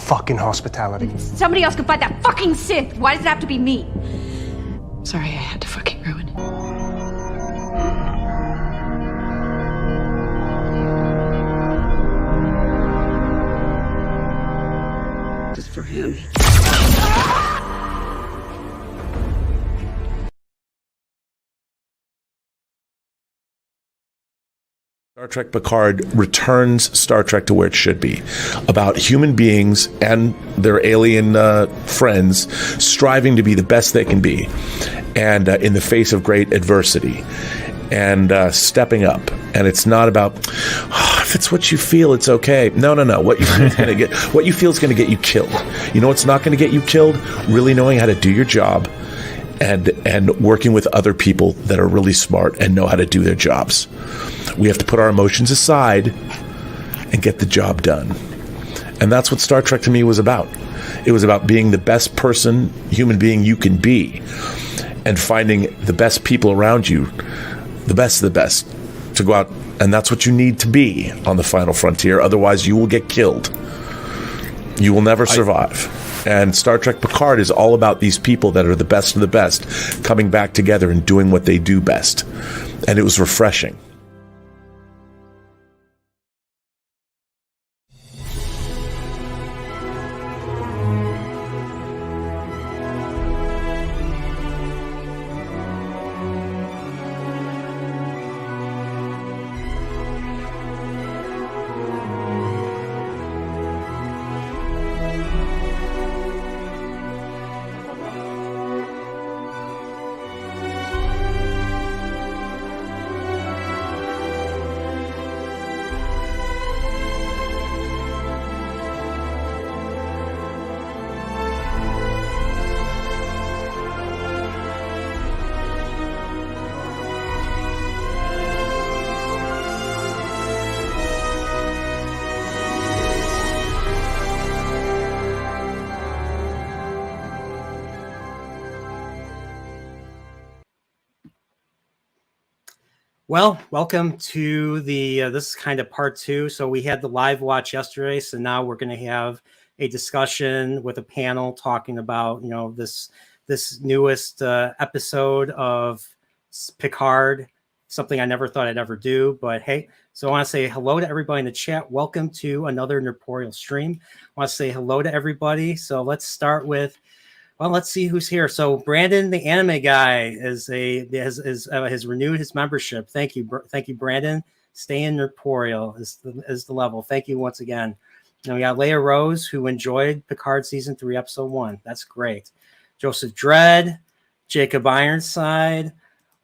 fucking hospitality. Somebody else could fight that fucking Sith. Why does it have to be me? Sorry, I had to fucking ruin it. Just for him. Star Trek Picard returns Star Trek to where it should be, about human beings and their alien friends striving to be the best they can be, and in the face of great adversity, and stepping up. And it's not about, if it's what you feel, it's okay. No. What you feel is going to get you killed. You know what's not going to get you killed? Really knowing how to do your job, and working with other people that are really smart and know how to do their jobs. We have to put our emotions aside and get the job done. And that's what Star Trek to me was about. It was about being the best person, human being you can be, and finding the best people around you, the best of the best, to go out. And that's what you need to be on the final frontier. Otherwise, you will get killed. You will never survive. And Star Trek Picard is all about these people that are the best of the best coming back together and doing what they do best. And it was refreshing. Well, welcome to the this is kind of part two. So we had the live watch yesterday, so now we're going to have a discussion with a panel talking about this newest episode of Picard, something I never thought I'd ever do, but hey. So I want to say hello to everybody in the chat. Welcome to another Nerporial stream. I want to say hello to everybody. So let's start with, well, let's see who's here. So Brandon, the anime guy, has renewed his membership. Thank you, Brandon. Stay in Nerporial is the level. Thank you once again. And we got Leia Rose, who enjoyed Picard season 3, episode 1. That's great. Joseph Dredd, Jacob Ironside,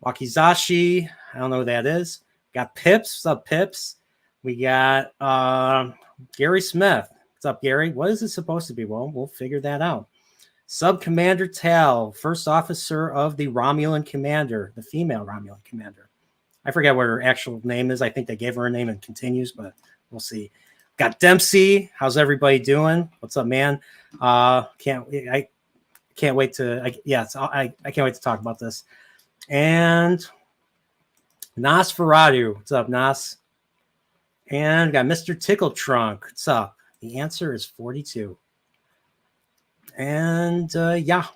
Wakizashi. I don't know who that is. Got Pips. What's up, Pips? We got Gary Smith. What's up, Gary? What is it supposed to be? Well, we'll figure that out. Sub Commander Tal, first officer of the Romulan Commander, the female Romulan Commander. I forget what her actual name is. I think they gave her a name and continues, but we'll see. Got Dempsey. How's everybody doing? What's up, man? I can't wait to talk about this. And Nosferatu. What's up, Nos? And got Mr. Tickle Trunk. What's up? The answer is 42. And yeah,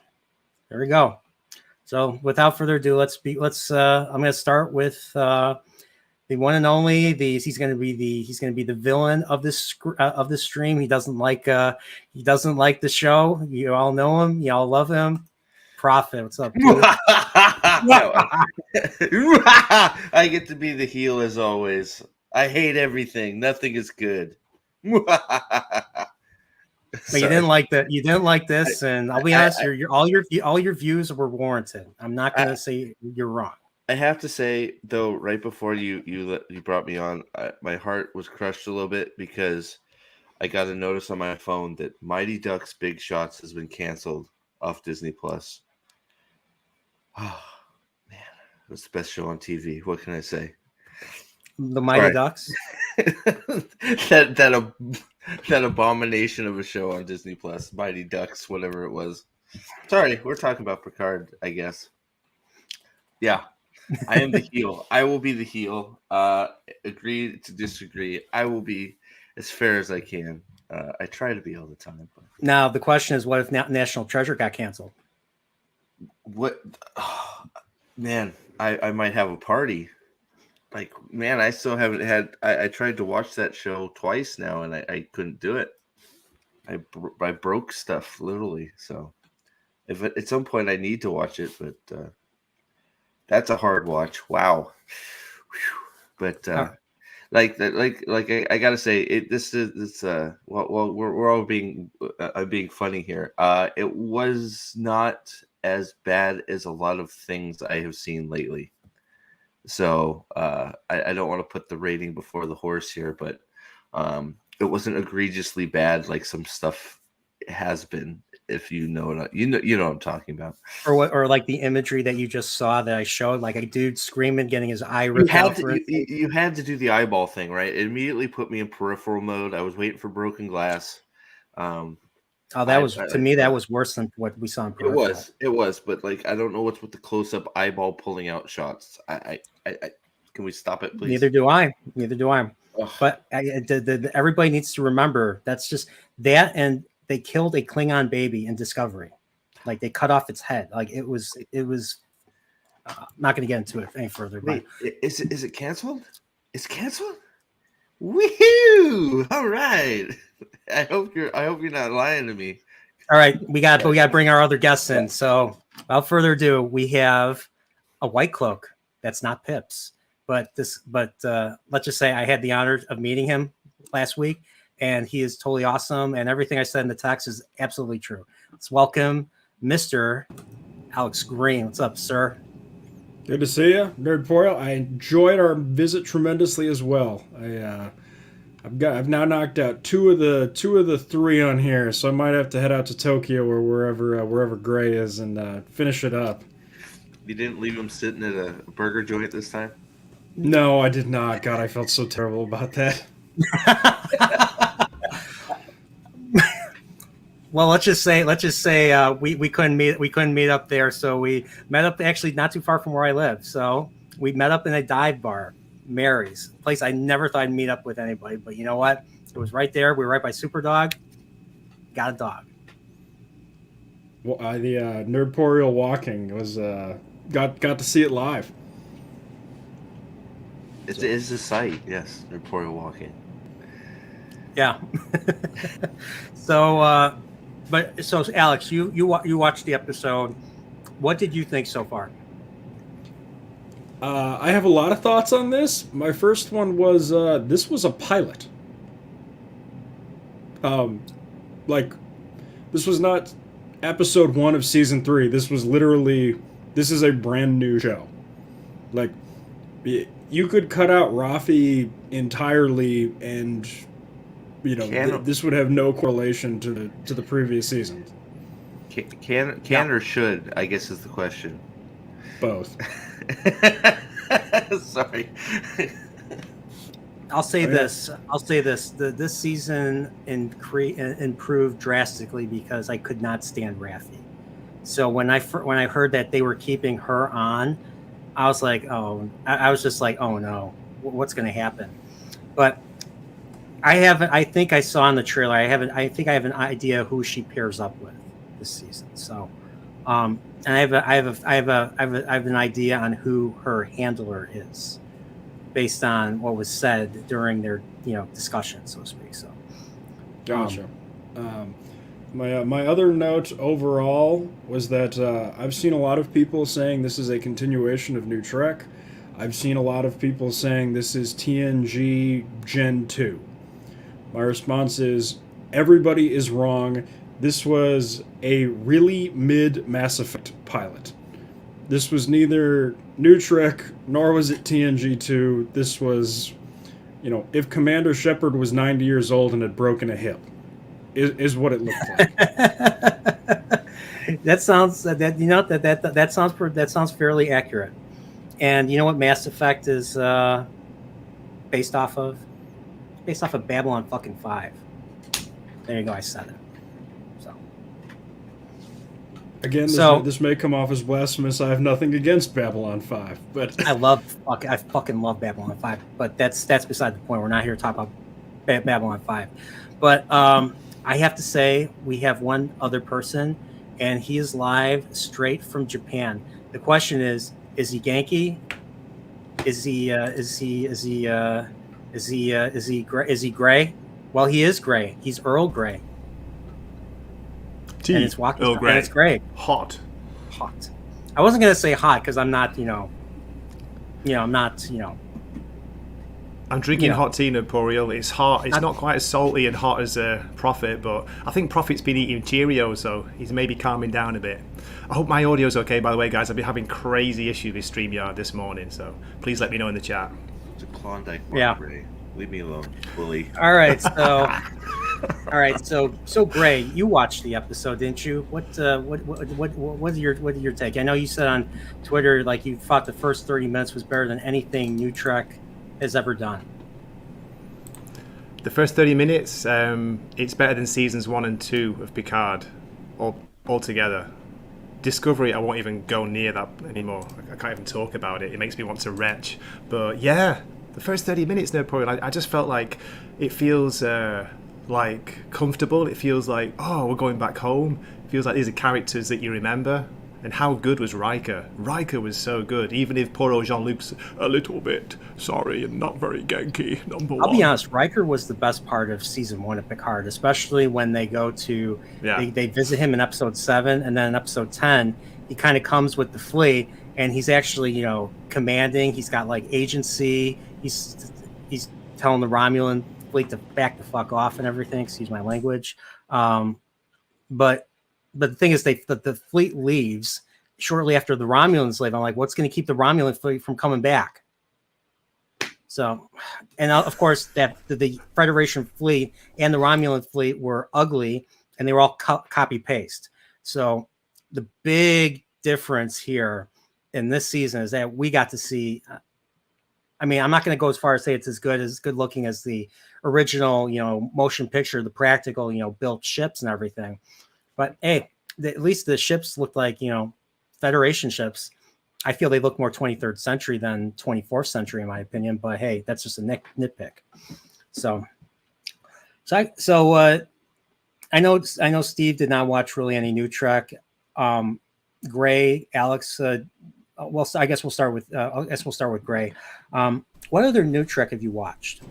there we go. So without further ado, I'm going to start with the one and only. He's going to be the villain of this stream. He doesn't like the show. You all know him. You all love him. Prophet, what's up, dude? I get to be the heel as always. I hate everything. Nothing is good. But you didn't like that. You didn't like this, and I'll be honest. All your views were warranted. I'm not going to say you're wrong. I have to say though, right before you brought me on, my heart was crushed a little bit because I got a notice on my phone that Mighty Ducks Big Shots has been canceled off Disney Plus. Oh man, it was the best show on TV. What can I say? The Mighty Ducks. that abomination of a show on Disney Plus, Mighty Ducks, whatever it was. Sorry, we're talking about Picard, I guess. Yeah, I am the heel. I will be the heel. Agree to disagree. I will be as fair as I can. I try to be all the time. But Now the question is, what if National Treasure got canceled? what? Oh, man, I might have a party. Like, man, I still haven't had. I tried to watch that show twice now, and I couldn't do it. I broke stuff literally. So, if at some point I need to watch it, but that's a hard watch. Wow. Whew. But I gotta say, we're all being being funny here. It was not as bad as a lot of things I have seen lately. So I don't want to put the rating before the horse here, but it wasn't egregiously bad like some stuff has been. If you know what I'm talking about, or like the imagery that you just saw that I showed, like a dude screaming, getting his eye ripped out. You had to do the eyeball thing, right? It immediately put me in peripheral mode. I was waiting for broken glass. That was worse than what we saw in peripheral. It was, but like I don't know what's with the close up eyeball pulling out shots. I can we stop it, please? Neither do I. Ugh. But everybody needs to remember that's just that, and they killed a Klingon baby in Discovery. Like they cut off its head. Like it was. Not going to get into it any further. Wait, is it canceled? It's canceled. Woohoo! All right. I hope you're not lying to me. All right, we got to bring our other guests in. So, without further ado, we have a white cloak that's not Pips, but let's just say I had the honor of meeting him last week, and he is totally awesome, and everything I said in the text is absolutely true. Let's welcome Mr. Alex Green. What's up, sir? Good to see you, Nerdporial. I enjoyed our visit tremendously as well. I've now knocked out two of the three on here, so I might have to head out to Tokyo or wherever Gray is and finish it up. You didn't leave him sitting at a burger joint this time? No, I did not. God, I felt so terrible about that. Well, let's just say we couldn't meet up there, so we met up actually not too far from where I live. So we met up in a dive bar. Mary's, a place I never thought I'd meet up with anybody, but you know what? It was right there. We were right by Superdog. Got a dog. Well, the Nerdporial walking was got to see it live. It's a sight, yes. Nerdporial walking. Yeah. So Alex, you watched the episode. What did you think so far? I have a lot of thoughts on this. My first one was this was a pilot. This was not episode 1 of season 3. This is a brand new show. Like, you could cut out Rafi entirely, and this would have no correlation to the previous seasons. Can or should, I guess, is the question. Both. Sorry. I'll say this. This season improved drastically because I could not stand Rafi. So when I heard that they were keeping her on, I was like, I was just like, oh no, what's going to happen? But I think I saw in the trailer. I think I have an idea who she pairs up with this season. So, and I have an idea on who her handler is, based on what was said during their discussion, so to speak. So, gotcha. My other note overall was that I've seen a lot of people saying this is a continuation of New Trek. I've seen a lot of people saying this is TNG Gen 2. My response is everybody is wrong. This was a really mid Mass Effect pilot. This was neither New Trek nor was it TNG 2. This was, if Commander Shepard was 90 years old and had broken a hip, is what it looked like. That sounds fairly accurate. And you know what Mass Effect is based off of? Based off of Babylon fucking 5. There you go, I said it. So again, this may come off as blasphemous. I have nothing against Babylon 5, but I fucking love Babylon 5. But that's beside the point. We're not here to talk about Babylon 5. But I have to say, we have one other person, and he is live straight from Japan. The question is he Genki? Is he gray? Well, he is gray. He's Earl Grey. Tea. And it's walking. Earl Grey. And it's gray. Hot. I wasn't gonna say hot because I'm not, I'm not, I'm drinking Yeah. hot tea, Naporiel. It's hot. It's not quite as salty and hot as Prophet, but I think Prophet's been eating Cheerios, so he's maybe calming down a bit. I hope my audio's okay, by the way, guys. I've been having crazy issues with StreamYard this morning, so please let me know in the chat. It's a Klondike Yeah. Ray. Leave me alone, bully. All right, so Gray, you watched the episode, didn't you? What's your take? I know you said on Twitter like you thought the first 30 minutes was better than anything New Trek has ever done. The first 30 minutes, it's better than seasons 1 and 2 of Picard altogether. Discovery, I won't even go near that anymore. I can't even talk about it. It makes me want to retch. But yeah, the first 30 minutes, no point. I just felt like it feels like comfortable. It feels like, oh, we're going back home. It feels like these are characters that you remember. And how good was Riker? Riker was so good, even if poor old Jean-Luc's a little bit sorry and not very Genki, number one. I'll be honest, Riker was the best part of season 1 of Picard, especially when they go to, they visit him in episode 7, and then in episode 10, he kind of comes with the fleet, and he's actually, commanding. He's got like agency. He's telling the Romulan fleet to back the fuck off and everything. Excuse my language. But the thing is, the fleet leaves shortly after the Romulans leave. I'm like, what's going to keep the Romulan fleet from coming back? So, and of course, that the Federation fleet and the Romulan fleet were ugly, and they were all copy paste. So, the big difference here in this season is that we got to see. I mean, I'm not going to go as far as say it's as good looking as the original, motion picture, the practical, built ships and everything. But hey, at least the ships looked like, Federation ships. I feel they look more 23rd century than 24th century, in my opinion. But hey, that's just a nitpick. So I know Steve did not watch really any new Trek. Gray, Alex. Well, I guess we'll start with Gray. What other new Trek have you watched?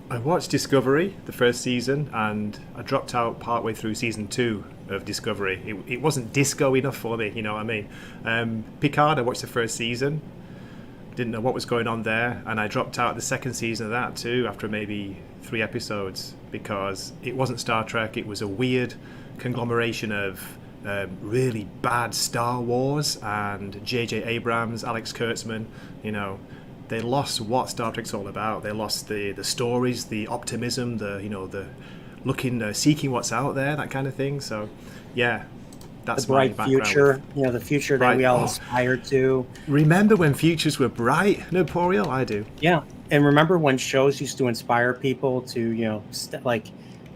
I watched Discovery, the first season, and I dropped out partway through season 2 of Discovery. It wasn't disco enough for me, you know what I mean? Picard, I watched the first season, didn't know what was going on there, and I dropped out the second season of that too after maybe 3 episodes because it wasn't Star Trek. It was a weird conglomeration of really bad Star Wars and J.J. Abrams, Alex Kurtzman, They lost what Star Trek's all about. They lost the stories, the optimism, the looking, seeking what's out there, that kind of thing. So, yeah, that's the bright my background. future, the future that we all aspire to. Remember when futures were bright? No, Poriel, I do. Yeah, and remember when shows used to inspire people to, like,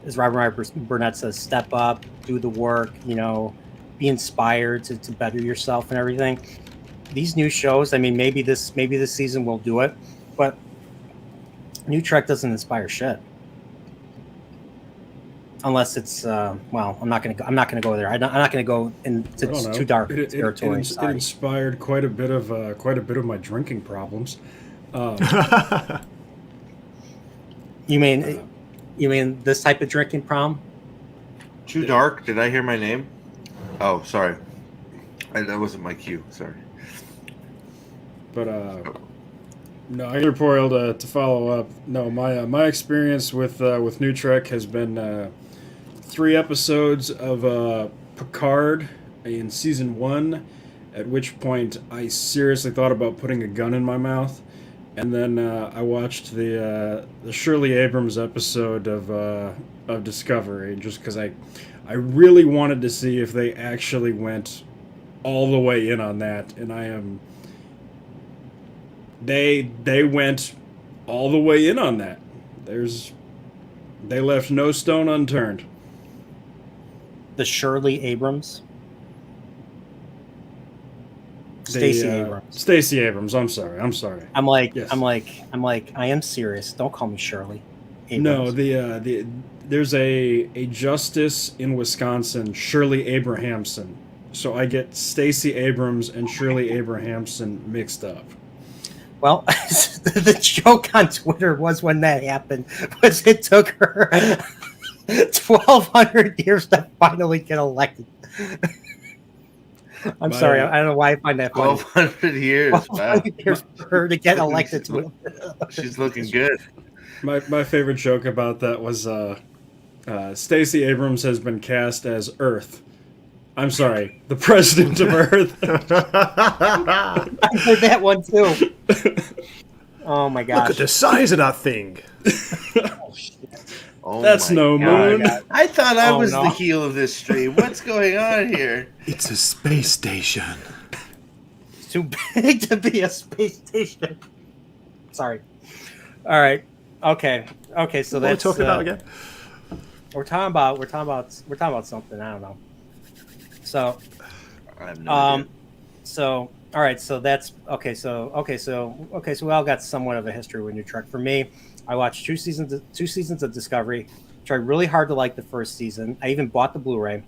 as Robert Burnett says, step up, do the work, be inspired to better yourself and everything. These new shows, I mean, maybe this season will do it, but New Trek doesn't inspire shit, unless it's I'm not gonna go there. I'm not gonna go into too dark territory. It inspired quite a bit of my drinking problems. You mean this type of drinking problem? Too dark? Did I hear my name? Oh, sorry. That wasn't my cue. Sorry. But no, I hear Poriel to follow up. No, my experience with New Trek has been 3 episodes of Picard in season 1, at which point I seriously thought about putting a gun in my mouth, and then I watched the Shirley Abrams episode of Discovery just because I really wanted to see if they actually went all the way in on that, and I am. They went all the way in on that. They left no stone unturned. The Shirley Abrams. Stacey Abrams. Stacey Abrams. I'm sorry. I'm like, Yes. I'm like, I am serious. Don't call me Shirley. No, Abrams. there's a justice in Wisconsin, Shirley Abrahamson. So I get Stacey Abrams and Shirley Abrahamson mixed up. Well, the joke on Twitter was when that happened was it took her 1,200 years to finally get elected. I'm sorry, I don't know why I find that funny. 1,200 years. 1,200 years for her to get elected to it. She's looking good. My favorite joke about that was Stacey Abrams has been cast as Earth. I'm sorry, the president of Earth. I heard that one too. Oh my gosh. Look at the size of that thing. Oh, shit. Oh That's my no God. moon. I thought I Oh, was no. the heel of this stream. What's going on here? It's a space station. It's too big to be a space station. Sorry. All right. Okay. So What are we that's talking about again? We're talking about something. I don't know. So, I have no idea. so all right. So that's okay. So we all got somewhat of a history with New Trek. For me, I watched two seasons of Discovery. Tried really hard to like the first season. I even bought the Blu-ray.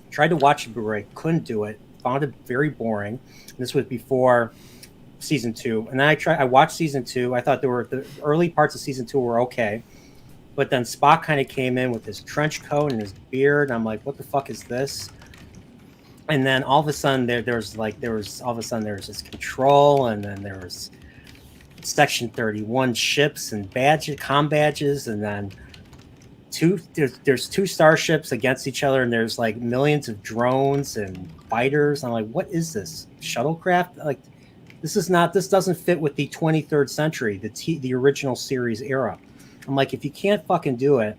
Tried to watch the Blu-ray, couldn't do it. Found it very boring. This was before season 2, and then I watched season 2. I thought the early parts of season 2 were okay, but then Spock kind of came in with his trench coat and his beard, and I'm like, what the fuck is this? And then all of a sudden there was this control, and then there was Section 31 ships and comm badges, and then there's two starships against each other, and there's like millions of drones and fighters. I'm like, what is this shuttlecraft? Like, this doesn't fit with the 23rd century, the original series era. I'm like, if you can't fucking do it,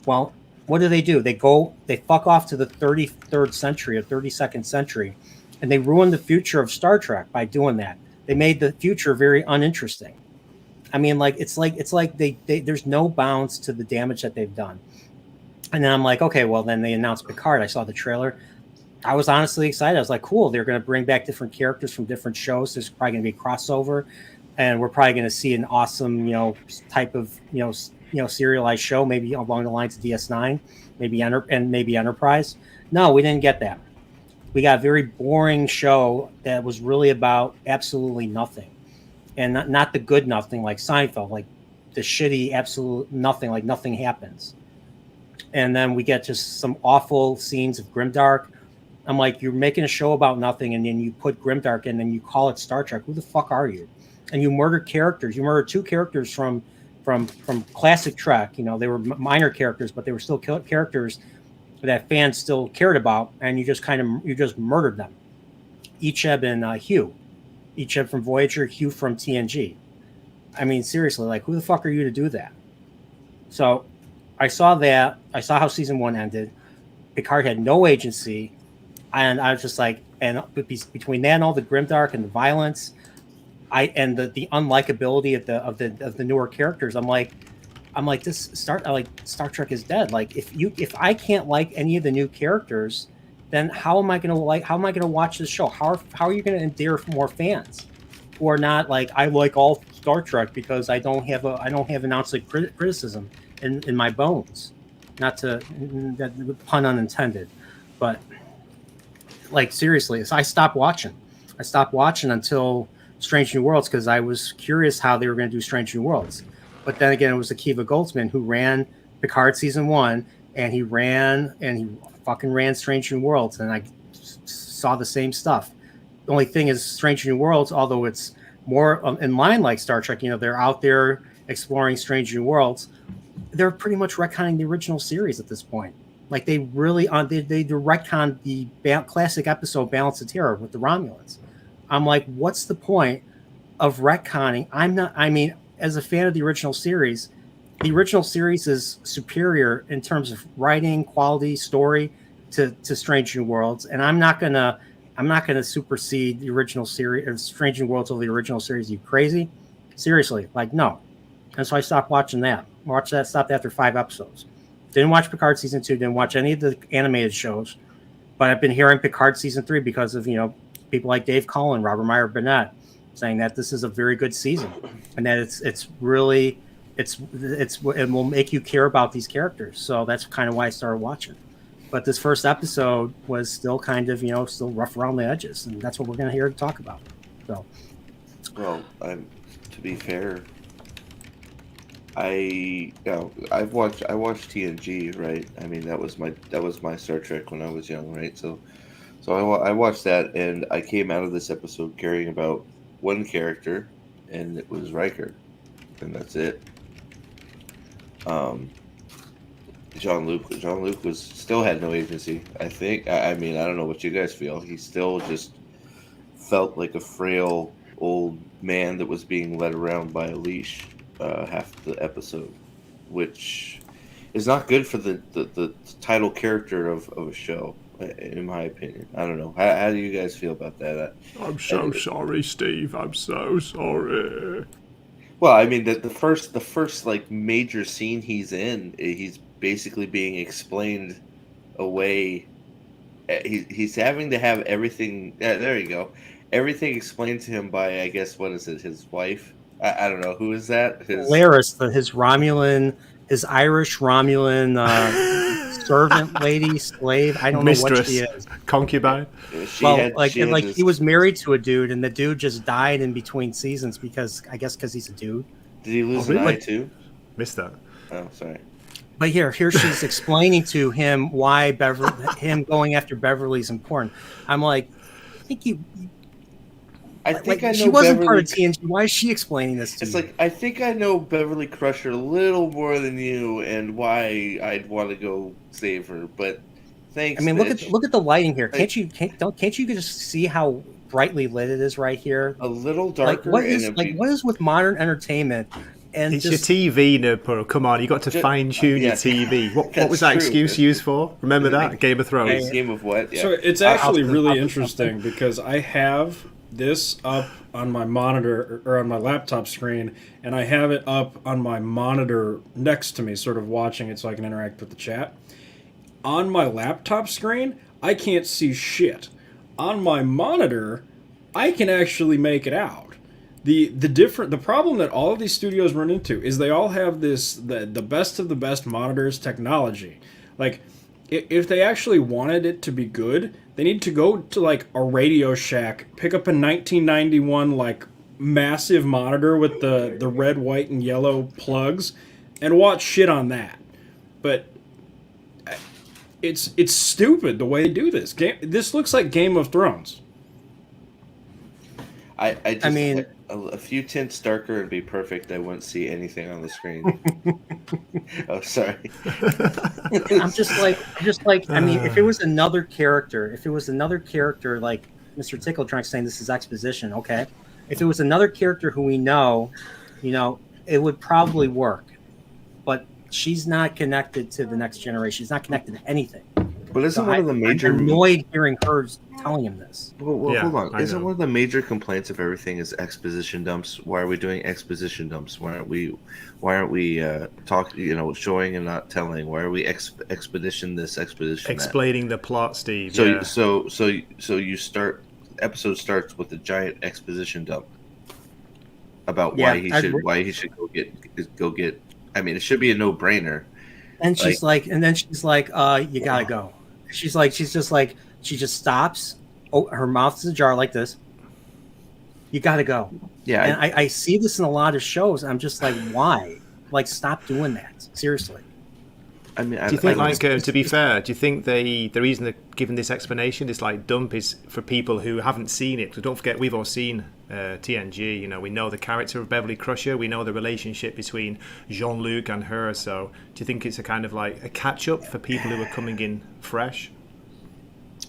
well, what do? They fuck off to the 33rd century or 32nd century, and they ruin the future of Star Trek by doing that. They made the future very uninteresting. I mean, like it's like they there's no bounds to the damage that they've done. And then I'm like, okay, well, then they announced Picard. I saw the trailer. I was honestly excited. I was like, cool. They're going to bring back different characters from different shows. There's probably going to be a crossover, and we're probably going to see an awesome, type of, serialized show, maybe along the lines of DS9, maybe Enterprise. No, we didn't get that. We got a very boring show that was really about absolutely nothing, and not the good nothing like Seinfeld, like the shitty absolute nothing, like nothing happens. And then we get just some awful scenes of Grimdark. I'm like, you're making a show about nothing, and then you put Grimdark in, and you call it Star Trek. Who the fuck are you? And you murdered characters. You murdered two characters from classic Trek. They were minor characters, but they were still characters that fans still cared about, and you just murdered them. Icheb and Hugh. Icheb from Voyager, Hugh from TNG. I mean, seriously, like, who the fuck are you to do that? So I saw that. I saw how season 1 ended. Picard had no agency. And I was just like, and between that and all the grimdark and the violence, and the unlikability of the newer characters, I'm like Star Trek is dead. Like, if I can't like any of the new characters, then how am I gonna watch this show? How are you gonna endear more fans who are not like, I like all Star Trek because I don't have an ounce of criticism in my bones. Not to that pun unintended, but like, seriously, so I stopped watching until Strange New Worlds, because I was curious how they were going to do Strange New Worlds. But then again, it was Akiva Goldsman who ran Picard season 1, and he fucking ran Strange New Worlds, and I saw the same stuff. The only thing is, Strange New Worlds, although it's more in line like Star Trek, they're out there exploring Strange New Worlds, they're pretty much retconning the original series at this point. Like, they really they retconned the classic episode Balance of Terror with the Romulans. I'm like, what's the point of retconning? As a fan of the original series is superior in terms of writing, quality, story to Strange New Worlds, and I'm not gonna supersede the original series of Strange New Worlds over the original series. Are you crazy? Seriously, like, no. And so I stopped watching that. Stopped after 5 episodes. Didn't watch Picard season 2. Didn't watch any of the animated shows. But I've been hearing Picard season 3 because of people like Dave Cullen, Robert Meyer Burnett, saying that this is a very good season, and that it will make you care about these characters. So that's kind of why I started watching. But this first episode was still kind of, still rough around the edges, and that's what we're going to hear to talk about. So, well, to be fair, I watched TNG, right? I mean, that was my Star Trek when I was young, right? So I watched that, and I came out of this episode caring about one character, and it was Riker, and that's it. Jean-Luc was still had no agency. I think. I mean, I don't know what you guys feel. He still just felt like a frail old man that was being led around by a leash half the episode, which is not good for the title character of a show, in my opinion. I don't know. How do you guys feel about that? I'm so sorry, Steve. I'm so sorry. Well, I mean, the first like major scene he's in, he's basically being explained away. He's having to have everything. There you go. Everything explained to him by, I guess, what is it? His wife? I don't know. Who is that? Laris, his Romulan, his Irish Romulan servant lady, slave. I don't know what she is. Concubine. He was married to a dude, and the dude just died in between seasons because he's a dude. Did he lose an eye too? Missed that. Oh, sorry. But here she's explaining to him why him going after Beverly's important. I'm like, I think she wasn't part of TNG. Why is she explaining this to you? It's like, I think I know Beverly Crusher a little more than you, and why I'd want to go save her. But thanks. I mean, bitch. look at the lighting here. Can't you just see how brightly lit it is right here? A little darker. What is with modern entertainment? And it's your TV, Nerdpro. Come on, you got to fine tune your TV. What was that excuse used for? Remember that? Game of Thrones. Game of what? Yeah. So it's actually really interesting because I have this up on my monitor or on my laptop screen, and I have it up on my monitor next to me, sort of watching it so I can interact with the chat. On my laptop screen, I can't see shit. On my monitor, I can actually make it out. The problem that all of these studios run into is they all have the best of the best monitors technology. Like, if they actually wanted it to be good, they need to go to like a Radio Shack, pick up a 1991 like massive monitor with the red, white, and yellow plugs, and watch shit on that. But it's stupid the way they do this. This looks like Game of Thrones. I mean, a few tints darker and be perfect. I wouldn't see anything on the screen. Oh, sorry. I'm just like. I mean, if it was another character like Mr. Tickle trying saying this is exposition, okay. If it was another character who we know, it would probably work. But she's not connected to the next generation. She's not connected to anything. But isn't one of the major... I'm annoyed hearing her telling him this. Well, hold on. Isn't one of the major complaints of everything is exposition dumps? Why are we doing exposition dumps? Why aren't we talking, showing and not telling? Why are we expedition this, expedition explaining the plot, Steve? So you start... Episode starts with a giant exposition dump about why he should go get... I mean, it should be a no-brainer. And she's you gotta go. She just stops. Oh, her mouth is ajar like this. You gotta go. Yeah. And I see this in a lot of shows. I'm just like, why? Like, stop doing that. Seriously. I mean, do you think, to be fair, do you think the reason they're giving this explanation, this like dump, is for people who haven't seen it? Because don't forget, we've all seen TNG. We know the character of Beverly Crusher. We know the relationship between Jean-Luc and her. So, do you think it's a kind of like a catch-up for people who are coming in fresh?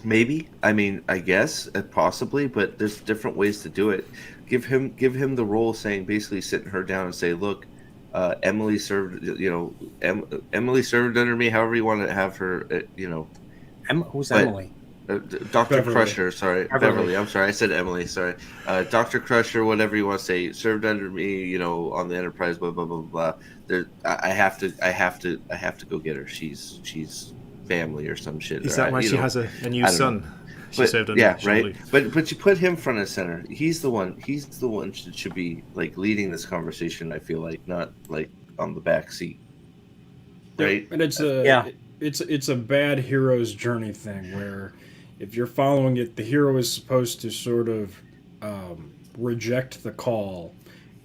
Maybe. I mean, I guess possibly, but there's different ways to do it. Give him the role, saying basically sitting her down and say, look. Emily served, Emily served under me. However you want to have her, Who's Emily? Dr. Crusher. Sorry, Beverly. I'm sorry, I said Emily. Sorry, Dr. Crusher. Whatever you want to say, served under me. On the Enterprise. Blah blah blah blah. I have to go get her. She's family or some shit. Is that why she has a new son? She served on right. But you put him front and center. He's the one that should be like leading this conversation. I feel like, not like on the back seat. Right. And it's a bad hero's journey thing where if you're following it, the hero is supposed to sort of reject the call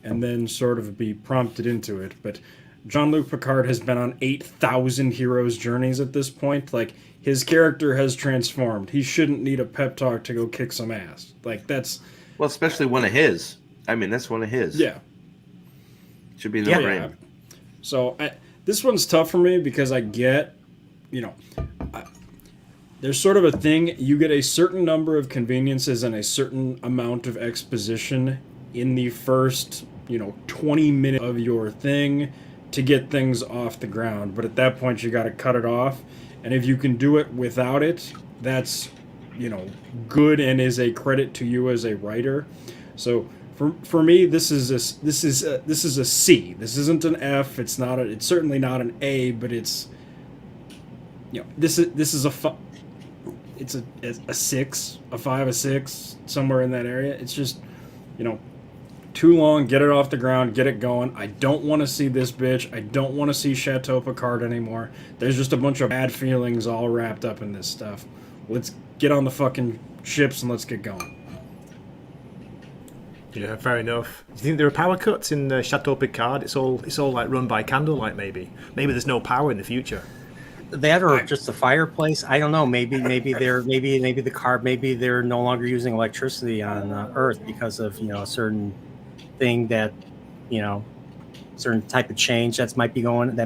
and then sort of be prompted into it. But Jean-Luc Picard has been on 8,000 heroes' journeys at this point. Like, his character has transformed. He shouldn't need a pep talk to go kick some ass. Like, that's... Well, especially one of his. I mean, that's one of his. Yeah. Should be no-brainer. So, this one's tough for me because I get, there's sort of a thing. You get a certain number of conveniences and a certain amount of exposition in the first, 20 minutes of your thing to get things off the ground. But at that point, you got to cut it off. And if you can do it without it, that's, good and is a credit to you as a writer. So for me, this is a C. This isn't an F. It's certainly not an A, but it's, this is it's a 6, a 5, a 6, somewhere in that area. It's just, too long, get it off the ground, get it going. I don't want to see this bitch. I don't want to see Chateau Picard anymore. There's just a bunch of bad feelings all wrapped up in this stuff. Let's get on the fucking ships and let's get going. Yeah, fair enough. Do you think there are power cuts in Chateau Picard? It's all like run by candlelight, maybe. Maybe there's no power in the future. That or just a fireplace. I don't know. Maybe they're no longer using electricity on Earth because of a certain thing that certain type of change that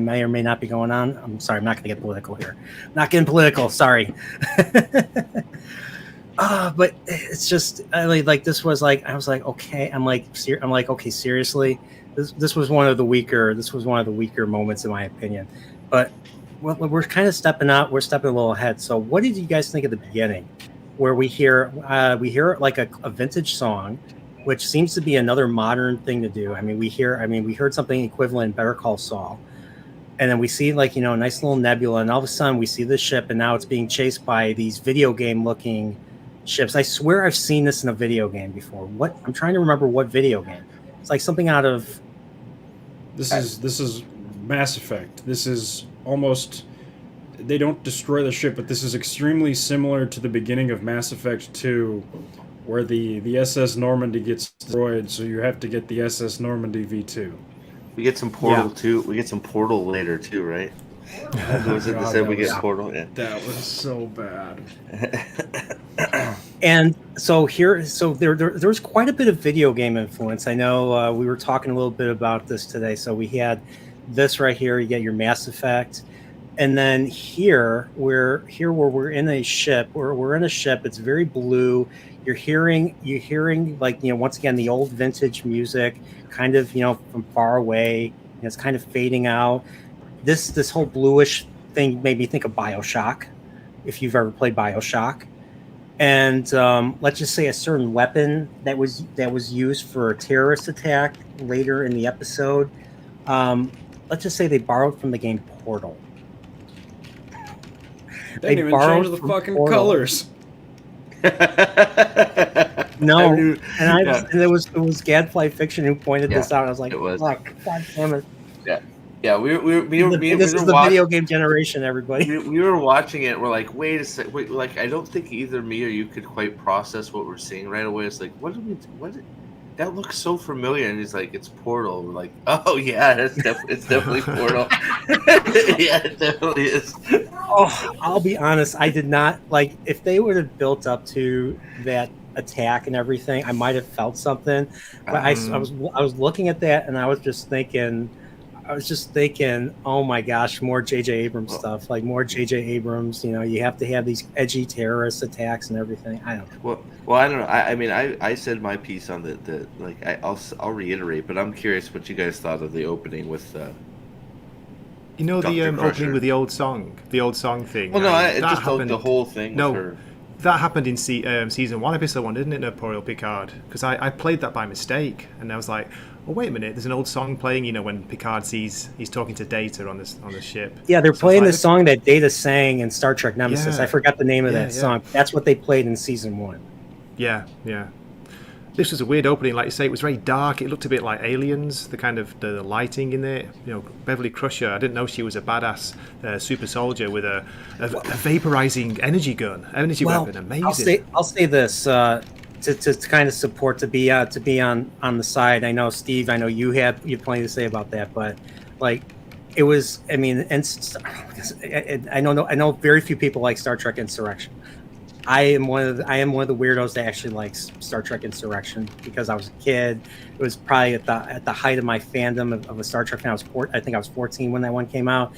may or may not be going on. I'm sorry, I'm not going to get political here. Not getting political. Sorry. But it's just like this was like I was like okay. I'm like okay, seriously. This was one of the weaker moments in my opinion. But we're kind of stepping out. We're stepping a little ahead. So what did you guys think at the beginning, where we hear like a vintage song, which seems to be another modern thing to do. We heard something equivalent in Better Call Saul, and then we see a nice little nebula, and all of a sudden we see the ship, and now it's being chased by these video game looking ships. I swear I've seen this in a video game before. What? I'm trying to remember what video game. It's like something out of. This is Mass Effect. This is almost. They don't destroy the ship, but this is extremely similar to the beginning of Mass Effect 2, where the SS Normandy gets destroyed, so you have to get the SS Normandy V2. We get some Portal too. We get some Portal later too, right? Was it the same? We get Portal. Yeah. That was so bad. And so there's quite a bit of video game influence. I know we were talking a little bit about this today. So we had this right here. You get your Mass Effect. And then here where we're in a ship, it's very blue. You're hearing like, once again, the old vintage music kind of, from far away, it's kind of fading out. This whole bluish thing made me think of BioShock, if you've ever played BioShock. And let's just say a certain weapon that was used for a terrorist attack later in the episode. Let's just say they borrowed from the game Portal. They didn't even change the fucking colors. No, and it was Gadfly Fiction who pointed this out. I was like, "Fuck, God damn it!" Yeah. We were this is the video game generation, everybody. We were watching it. We're like, wait a sec. Wait, like I don't think either me or you could quite process what we're seeing right away. It's like, that looks so familiar, and he's like, it's Portal. We're like, oh yeah, it's definitely Portal. Yeah, it definitely is. Oh, I'll be honest, I did not like if they would have built up to that attack and everything, I might have felt something. But I was looking at that and I was just thinking, oh my gosh, more J.J. Abrams stuff, like more J.J. Abrams. You have to have these edgy terrorist attacks and everything. I don't know. Well, I don't know. I said my piece on the like. I'll reiterate, but I'm curious what you guys thought of the opening with. The opening with the old song thing. Well, no, just the whole thing. No, with her. That happened in season 1, episode 1, didn't it, Napoleon Picard? Because I played that by mistake, and I was like, oh, wait a minute, there's an old song playing, when Picard he's talking to Data on the ship. Yeah, they're So playing it's the song that Data sang in Star Trek Nemesis. Yeah. I forgot the name of Yeah, that yeah. song. That's what they played in season 1. Yeah. This was a weird opening, like you say. It was very dark. It looked a bit like Aliens. The kind of the lighting in there. Beverly Crusher. I didn't know she was a badass super soldier with a vaporizing energy weapon. Amazing. I'll say this to kind of support to be on the side. I know Steve. I know you had plenty to say about that, but like it was. I mean, and I know very few people like Star Trek Insurrection. I am one of the weirdos that actually likes Star Trek Insurrection because I was a kid. It was probably at the height of my fandom of a Star Trek fan. I think I was 14 when that one came out,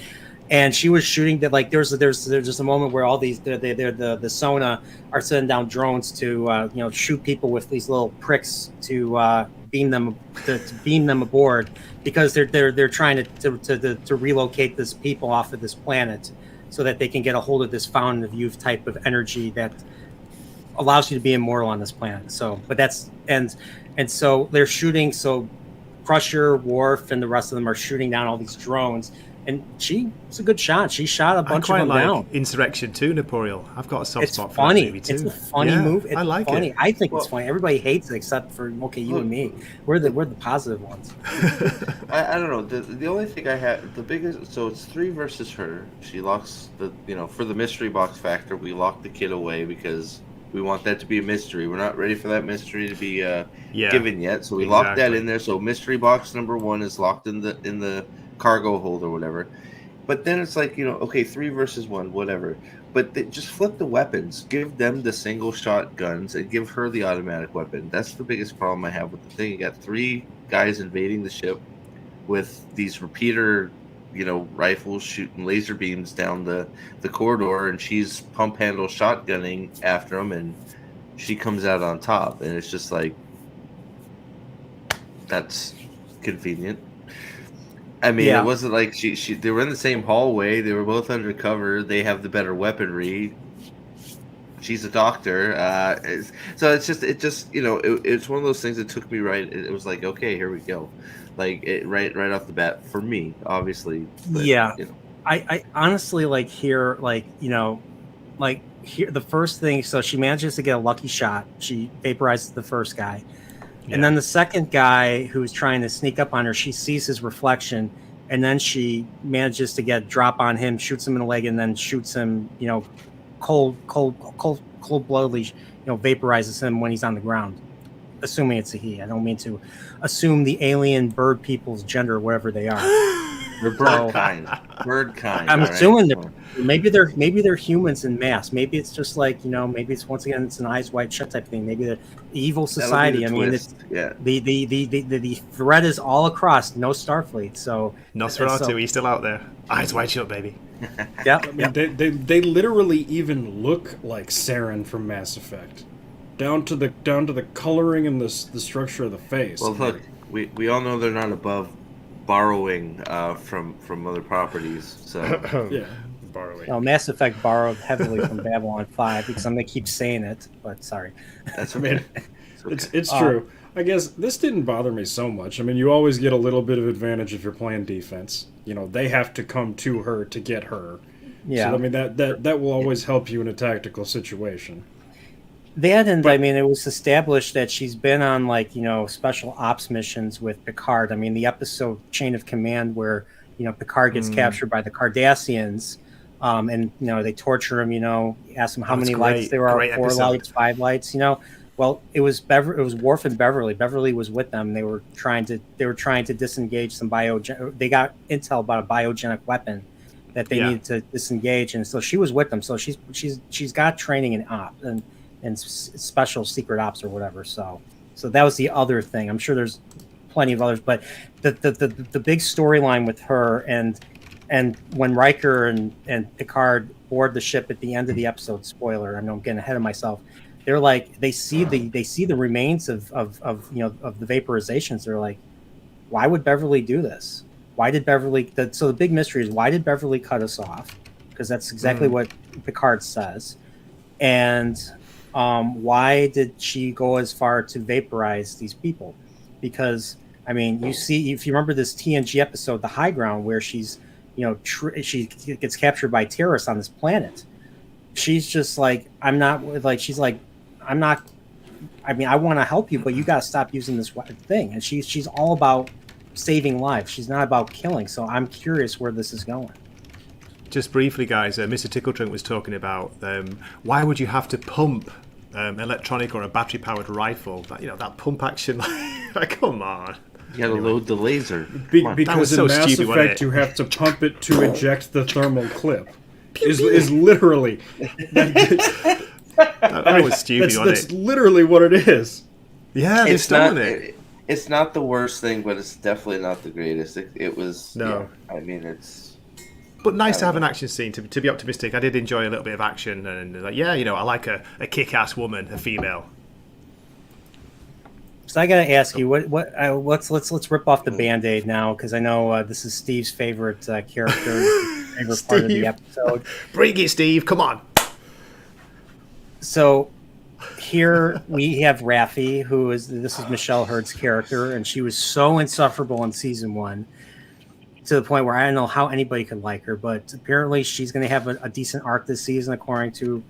and she was shooting that. Like there's just a moment where all these the Sona are sending down drones to shoot people with these little pricks to beam them aboard because they're trying to relocate this people off of this planet, so that they can get a hold of this fountain of youth type of energy that allows you to be immortal on this planet. So, but that's and so they're shooting. So Crusher, Worf, and the rest of them are shooting down all these drones. And it's a good shot. She shot a bunch of them down. Insurrection 2, Napoleon. I've got a soft spot for funny. that movie too. It's a funny movie. It's I like funny. it. I think it's funny. Everybody hates it except for you and me. We're the positive ones. I don't know. The only thing I had, the biggest, so it's 3 versus her. She locks for the mystery box factor, we lock the kid away because we want that to be a mystery. We're not ready for that mystery to be given yet. So we lock that in there. So mystery box number 1 is locked in the cargo hold or whatever. But then it's like, okay, 3 versus 1, whatever. But just flip the weapons. Give them the single shot guns and give her the automatic weapon. That's the biggest problem I have with the thing. You got 3 guys invading the ship with these repeater, rifles shooting laser beams down the corridor, and she's pump handle shotgunning after them, and she comes out on top. And it's just like, that's convenient. I mean, It wasn't like they were in the same hallway. They were both undercover. They have the better weaponry. She's a doctor. So it's one of those things that took me right. It was like, okay, here we go. Like right off the bat for me, obviously. But, I honestly here, here, the first thing. So she manages to get a lucky shot. She vaporizes the first guy. And then the second guy who's trying to sneak up on her, she sees his reflection, and then she manages to get a drop on him, shoots him in the leg, and then shoots him, cold-bloodedly, vaporizes him when he's on the ground. Assuming it's a he. I don't mean to assume the alien bird people's gender, whatever they are. They're bird kind. Bird kind. I'm assuming maybe they're humans in mass. Maybe it's just like maybe it's once again it's an Eyes Wide Shut type thing. Maybe the evil society. I mean, the threat is all across. No Starfleet. So Nosferatu, he's still out there. Eyes wide shut, baby. Yeah. They literally even look like Saren from Mass Effect, down to the coloring and the structure of the face. Well, look, we all know they're not above borrowing from other properties. So yeah, borrowing. No, Mass Effect borrowed heavily from Babylon 5 because I'm gonna keep saying it, but sorry. That's okay. It's true. I guess this didn't bother me so much. I mean, you always get a little bit of advantage if you're playing defense. They have to come to her to get her. Yeah. So I mean that will always help you in a tactical situation. I mean, it was established that she's been on special ops missions with Picard. I mean, the episode Chain of Command where Picard gets captured by the Cardassians, and they torture him. Ask him how many lights there are, 4 lights, 5 lights. Well, it was Worf and Beverly. Beverly was with them. They were trying to disengage some they got intel about a biogenic weapon that they needed to disengage, and so she was with them. So she's got training in ops and special secret ops or whatever. So that was the other thing. I'm sure there's plenty of others, but the big storyline with her and when Riker and Picard board the ship at the end of the episode, spoiler, I know I'm getting ahead of myself. They're like, they see the remains of the vaporizations. They're like, why would Beverly do this? Why did Beverly? So the big mystery is, why did Beverly cut us off? Because that's exactly what Picard says. And Why did she go as far to vaporize these people? Because I mean, you see, if you remember this TNG episode, The High Ground, where she's, she gets captured by terrorists on this planet. She's just like, I'm not. I mean, I want to help you, but you got to stop using this thing. And she's all about saving lives. She's not about killing. So I'm curious where this is going. Just briefly, guys, Mr. Tickletrunk was talking about why would you have to pump electronic or a battery-powered rifle? That pump action. Like, come on. You gotta load the laser. Because in Mass Effect, you have to pump it to eject the thermal clip. Is literally that was stupid. That's literally what it is. Yeah, they've stolen it. It's not the worst thing, but it's definitely not the greatest. It was. No, yeah, I mean it's. But nice to have an action scene. To be optimistic, I did enjoy a little bit of action, and I like a kick-ass woman, a female. So I gotta ask you, let's rip off the Band-Aid now, because I know this is Steve's favorite character, favorite part of the episode. Bring it, Steve! Come on. So here we have Raffi, this is Michelle Hurd's character, and she was so insufferable in season 1 to the point where I don't know how anybody could like her, but apparently she's going to have a decent arc this season, according to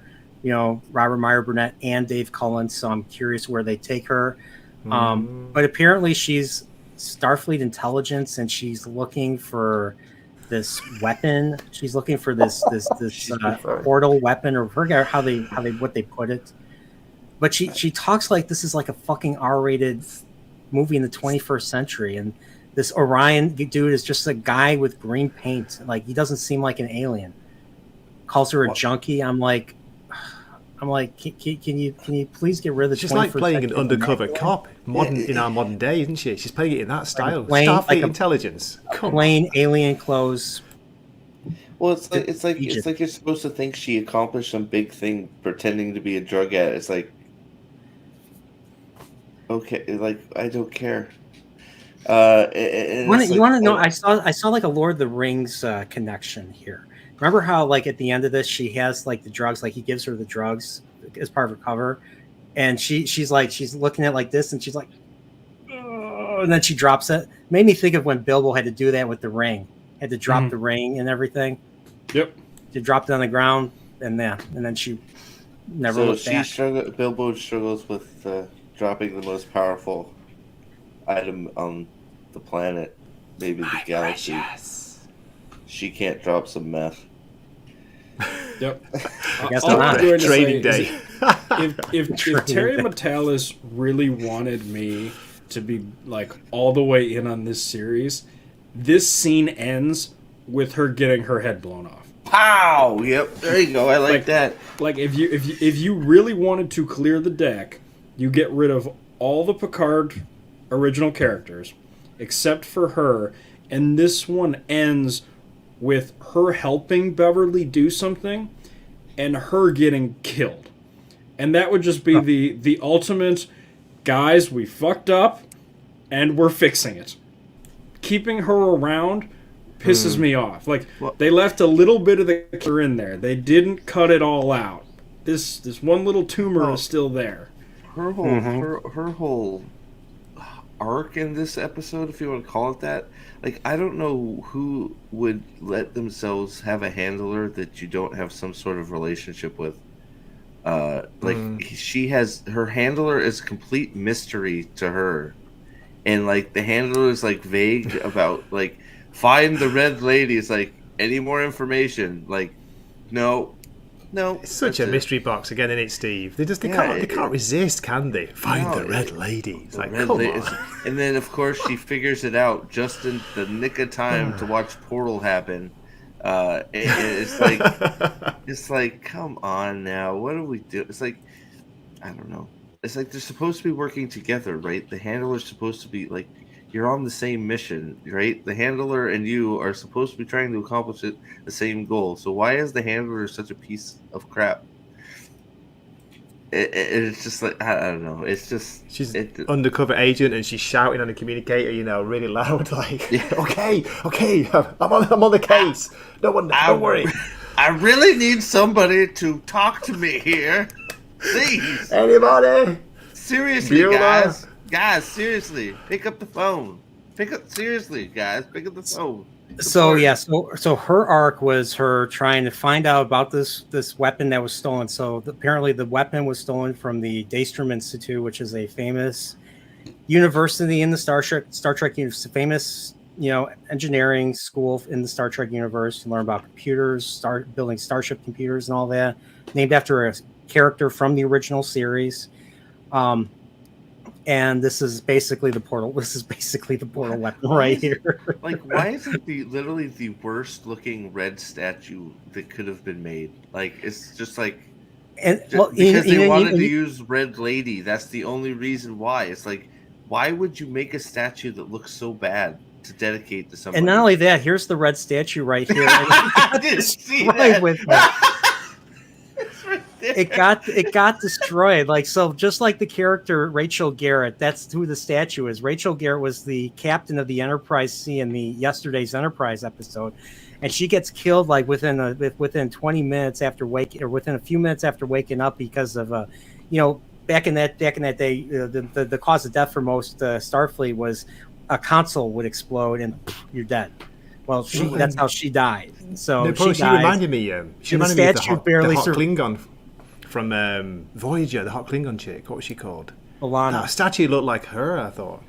Robert Meyer Burnett and Dave Cullen. So I'm curious where they take her. But apparently she's Starfleet intelligence, and she's looking for this weapon. She's looking for this portal weapon, or forget how they put it. But she talks like this is like a fucking R-rated movie in the 21st century, and this Orion dude is just a guy with green paint. Like, he doesn't seem like an alien. Calls her a junkie. I'm like, can you please get rid of the? She's like playing an undercover cop, in our modern day, isn't she? She's playing it in that style. Starfleet intelligence, plain alien clothes. Well, it's like you're supposed to think she accomplished some big thing pretending to be a drug addict. It's like, okay, like, I don't care. You want to know? I saw like a Lord of the Rings connection here. Remember how, like, at the end of this, she has like the drugs, like he gives her the drugs as part of her cover, and she's looking at it like this, and she's like, oh, and then she drops it. Made me think of when Bilbo had to do that with the ring, had to drop the ring and everything. Yep. She dropped it on the ground, and then she never looked back. Bilbo struggles with dropping the most powerful item on the planet, maybe the galaxy. Precious. She can't drop some meth. Yep. All I'm going to Trading day. If Terry Matalas really wanted me to be like all the way in on this series, this scene ends with her getting her head blown off. Pow! Yep, there you go. I like that. Like, if you really wanted to clear the deck, you get rid of all the Picard original characters except for her, and this one ends with her helping Beverly do something and her getting killed. And that would just be the ultimate, guys, we fucked up and we're fixing it. Keeping her around pisses me off. Like, they left a little bit of the character in there. They didn't cut it all out. This one little tumor is still there. Her whole arc in this episode, if you want to call it that, like, I don't know who would let themselves have a handler that you don't have some sort of relationship with. She has, her handler is complete mystery to her, and like the handler is like vague about like, find the red lady. It's like, any more information? Like, no. It's such a mystery box again, isn't it, Steve? They can't resist, can they? Find the red lady. It's like, come on. And then of course she figures it out just in the nick of time to watch Portal happen. It's like, come on now, what do we do? It's like, I don't know. It's like they're supposed to be working together, right? The handler's supposed to be like, you're on the same mission, right? The handler and you are supposed to be trying to accomplish the same goal. So why is the handler such a piece of crap? It's just like, I don't know. It's just, she's an undercover agent, and she's shouting on the communicator, really loud, like, okay, I'm on the case. Don't worry. I really need somebody to talk to me here. Please. Anybody? Seriously, Bueller? guys, seriously, pick up the phone. Seriously, guys, pick up the phone. So yeah, so her arc was her trying to find out about this weapon that was stolen. So apparently the weapon was stolen from the Daystrom Institute, which is a famous university in the Star Trek famous engineering school in the Star Trek universe to learn about computers, building starship computers and all that. Named after a character from the original series. And this is basically the portal. This is basically the portal weapon right here. Like, why is it literally the worst looking red statue that could have been made? Like, it's just like, because they wanted to use Red Lady. That's the only reason why. It's like, why would you make a statue that looks so bad to dedicate to somebody? And not only that, here's the red statue right here. I didn't see that. With it got destroyed. Like, so just like the character Rachel Garrett, that's who the statue is. Rachel Garrett was the captain of the Enterprise C in the Yesterday's Enterprise episode, and she gets killed like within 20 minutes after waking, or within a few minutes after waking up, because of back in that day, the cause of death for most Starfleet was a console would explode and you're dead. Well, that's how she died. So she reminded me. She reminded me of the hot Klingon from Voyager, the hot Klingon chick. What was she called? Alana. That statue looked like her, I thought.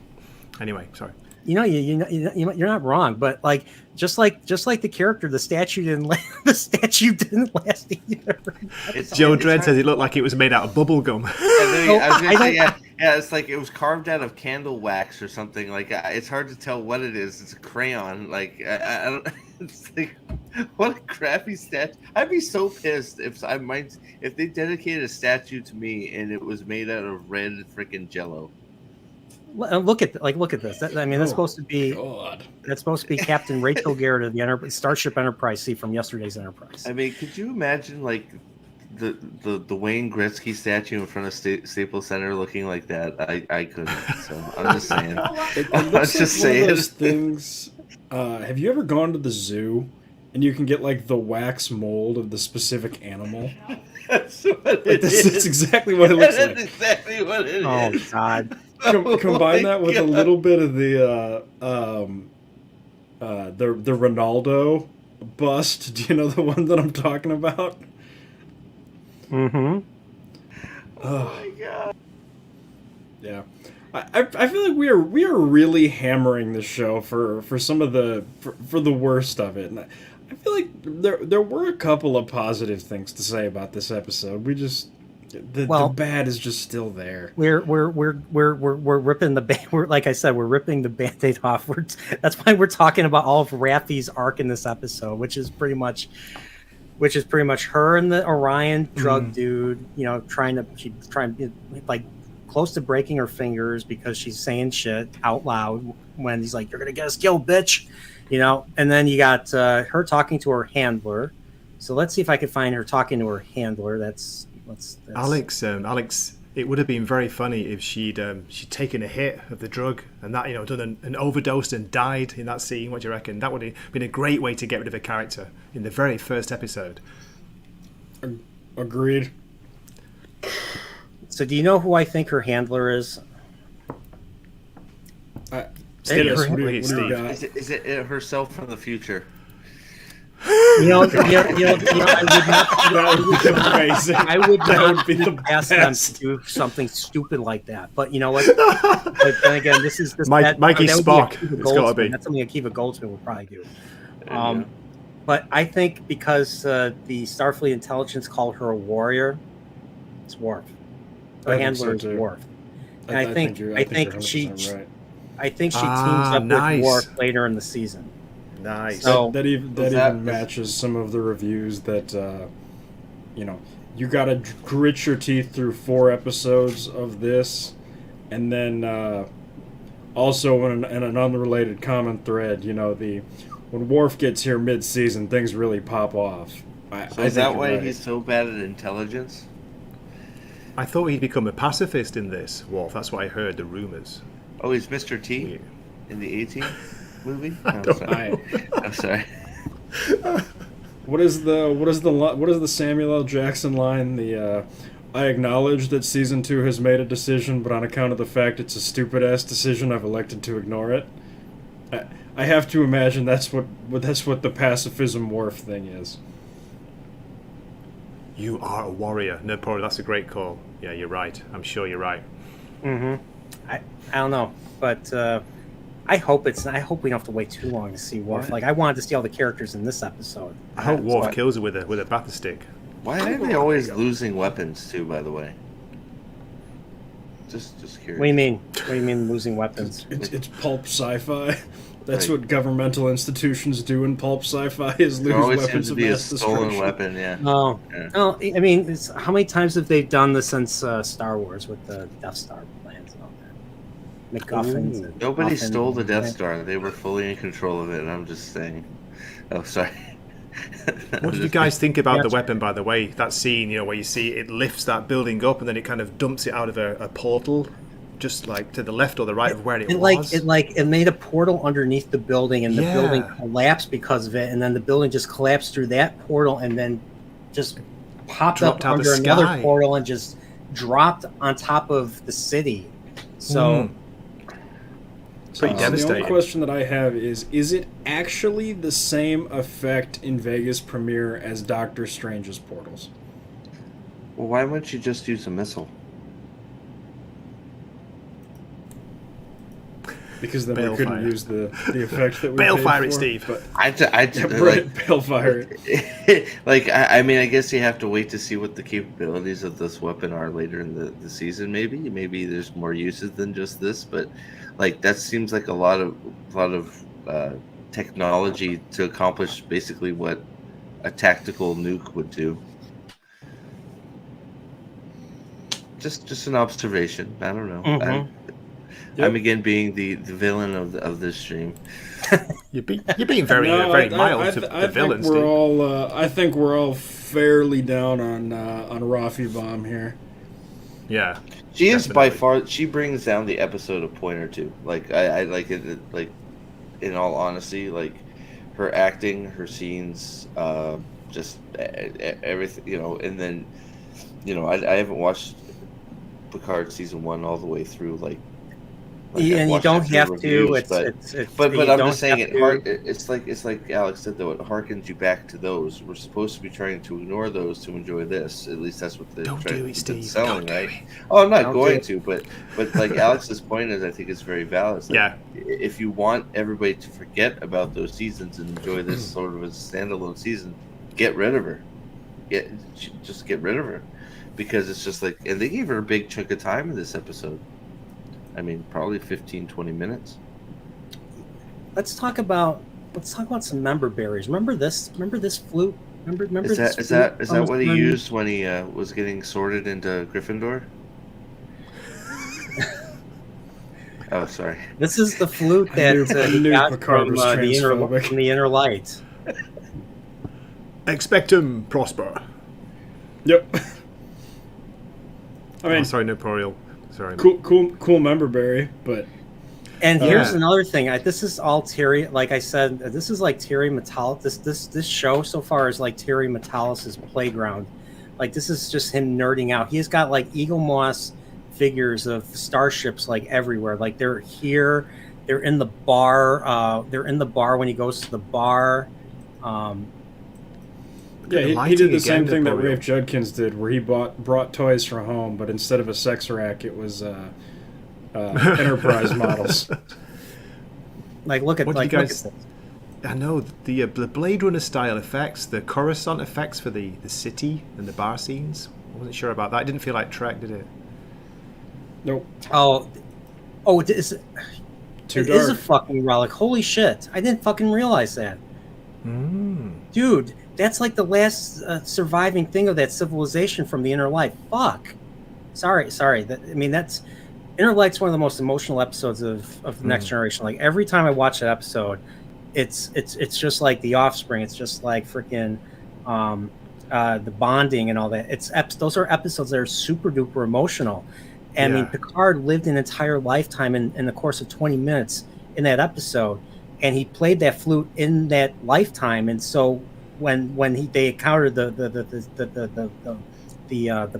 Anyway, sorry. You're not wrong, but like just like the character, the statue didn't last either. Joe Dredd says it looked like it was made out of bubble gum. Yeah, it's like it was carved out of candle wax or something. Like, it's hard to tell what it is. It's a crayon. Like, I don't. It's like, what a crappy statue. I'd be so pissed if they dedicated a statue to me and it was made out of red freaking Jello. Look at this. That's supposed to be Captain Rachel Garrett of the Starship Enterprise C from Yesterday's Enterprise. I mean, could you imagine like the Wayne Gretzky statue in front of Staples Center looking like that? I couldn't. So I'm just saying. I'm just saying. One of those things. Have you ever gone to the zoo and you can get like the wax mold of the specific animal? That's what it is. That's exactly what it looks like. That's exactly what it is. Oh God. Combine that with a little bit of the Ronaldo bust. Do you know the one that I'm talking about? Mm-hmm. Oh my God. Yeah. I feel like we are really hammering the show for some of the for the worst of it. And I feel like there were a couple of positive things to say about this episode. We just the bad is just still there. We're ripping like I said, we're ripping the Band-Aid off. That's why we're talking about all of Raffi's arc in this episode, which is pretty much her and the Orion drug dude, trying like close to breaking her fingers because she's saying shit out loud when he's like, "You're gonna get us killed, bitch," And then you got her talking to her handler. So let's see if I can find her talking to her handler. That's Alex. It would have been very funny if she'd taken a hit of the drug and that done an overdose and died in that scene. What do you reckon? That would have been a great way to get rid of a character in the very first episode. Agreed. So do you know who I think her handler is? Is it herself from the future? I would not ask them to do something stupid like that. But you know what? But then again, Mikey Spock. It's got to be. That's something Akiva Goldsman would probably do. But I think because the Starfleet intelligence called her a warrior, it's Worf. Her handler is Worf. And I think she teams up with Worf later in the season. Nice. So that even matches some of the reviews that you got to grit your teeth through 4 episodes of this, and then also in an unrelated common thread, when Worf gets here mid-season, things really pop off. Is that why he's so bad at intelligence? I thought he'd become a pacifist in this, Worf. That's what I heard, the rumors. Oh, he's Mr. T in the A-Team movie? I'm sorry. What is the Samuel L. Jackson line? I acknowledge that season 2 has made a decision, but on account of the fact it's a stupid ass decision, I've elected to ignore it. I have to imagine that's what the pacifism Worf thing is. You are a warrior. No, Paul, that's a great call. Yeah, you're right. I'm sure you're right. I don't know, but I hope we don't have to wait too long to see Worf. Like, I wanted to see all the characters in this episode. I hope Worf kills her with a battle stick. Why are they always losing weapons too? By the way, just curious. What do you mean? What do you mean losing weapons? It's pulp sci-fi. That's Right. what governmental institutions do in pulp sci-fi is lose There always weapons seems to of be a mass stolen destruction. weapon. Yeah. No, Yeah. no. I mean, how many times have they done this since Star Wars with the Death Star plans and all that? MacGuffins. and Nobody muffins stole the and- Death Star. They were fully in control of it. And I'm just saying. Oh, sorry. What did you guys think about the weapon, by the way? That scene, where you see it lifts that building up and then it kind of dumps it out of a portal, just like to the left or the right of where it was. It made a portal underneath the building, and the Yeah. building collapsed because of it, and then the building just collapsed through that portal, and then just popped up Dropped out under the another sky. portal and just dropped on top of the city. So. Pretty The devastating. only question that I have is it actually the same effect in Vegas premiere as Doctor Strange's portals? Well, why wouldn't you just use a missile? Because then we couldn't Balefire. use the effect that we Balefire paid it, for, Steve. But I yeah, like, Balefire it. like I mean, I guess you have to wait to see what the capabilities of this weapon are later in the season. Maybe there's more uses than just this, but like that seems like a lot of technology to accomplish basically what a tactical nuke would do. Just an observation. I don't know. Mhm. Yep. I'm again being the villain of this stream. You're being very No, very mild to I the villain, think we're Steve. all. I think we're all fairly down on Rafi Bomb here. Yeah. She is by Definitely. far. She brings down the episode a point or two. Like I like it. Like in all honesty, like her acting, her scenes, just everything. And then I haven't watched Picard season 1 all the way through. Like Yeah, I've and you watched don't it through have reviews, to. but It's but you I'm don't just saying have it. to- It's like Alex said though. It harkens you back to those. We're supposed to be trying to ignore those to enjoy this. At least that's what they're Don't trying do it, to Steve. selling, Don't do right? it. Oh, I'm not Don't do going it. to, but like Alex's point is, I think it's very valid. It's like, Yeah. if you want everybody to forget about those seasons and enjoy this sort of as a standalone season, get rid of her. Just get rid of her, because it's just like, and they gave her a big chunk of time in this episode. I mean, probably 15, 20 minutes. Let's talk about some member berries. Remember this flute? Remember Is this that flute what he from- used when he was getting sorted into Gryffindor? Oh, sorry. This is the flute that I he knew got Picard from was transphobic. from the Inner Light. Expectum prosper. Yep. I mean, Sorry, no Poriel. Sorry. cool member berry, but And here's Yeah. another thing. This is all Terry. Like I said, this is like Terry Metalis. This show so far is like Terry Metalis's playground. Like this is just him nerding out. He's got like Eagle Moss figures of starships like everywhere. Like they're here. They're in the bar. They're in the bar when he goes to the bar. yeah, he lighting did the again, same thing that Napoleon. Rafe Judkins did, where he brought toys from home, but instead of a sex rack, it was Enterprise models. Like look at What do like you look guys- at this. I know the Blade Runner style effects, the Coruscant effects for the city and the bar scenes. I wasn't sure about that. It didn't feel like Trek, did it? Nope. Oh, it is. Too It dark. is a fucking relic. Holy shit! I didn't fucking realize that. Dude, that's like the last surviving thing of that civilization from the Inner Light. Fuck. Sorry. That's Inner Light's one of the most emotional episodes of the Next Generation. Like every time I watch that episode, it's just like The Offspring. It's just like freaking the bonding and all that. Those are episodes that are super duper emotional. And I mean, Yeah. Picard lived an entire lifetime in the course of 20 minutes in that episode, and he played that flute in that lifetime. And so when they encountered the the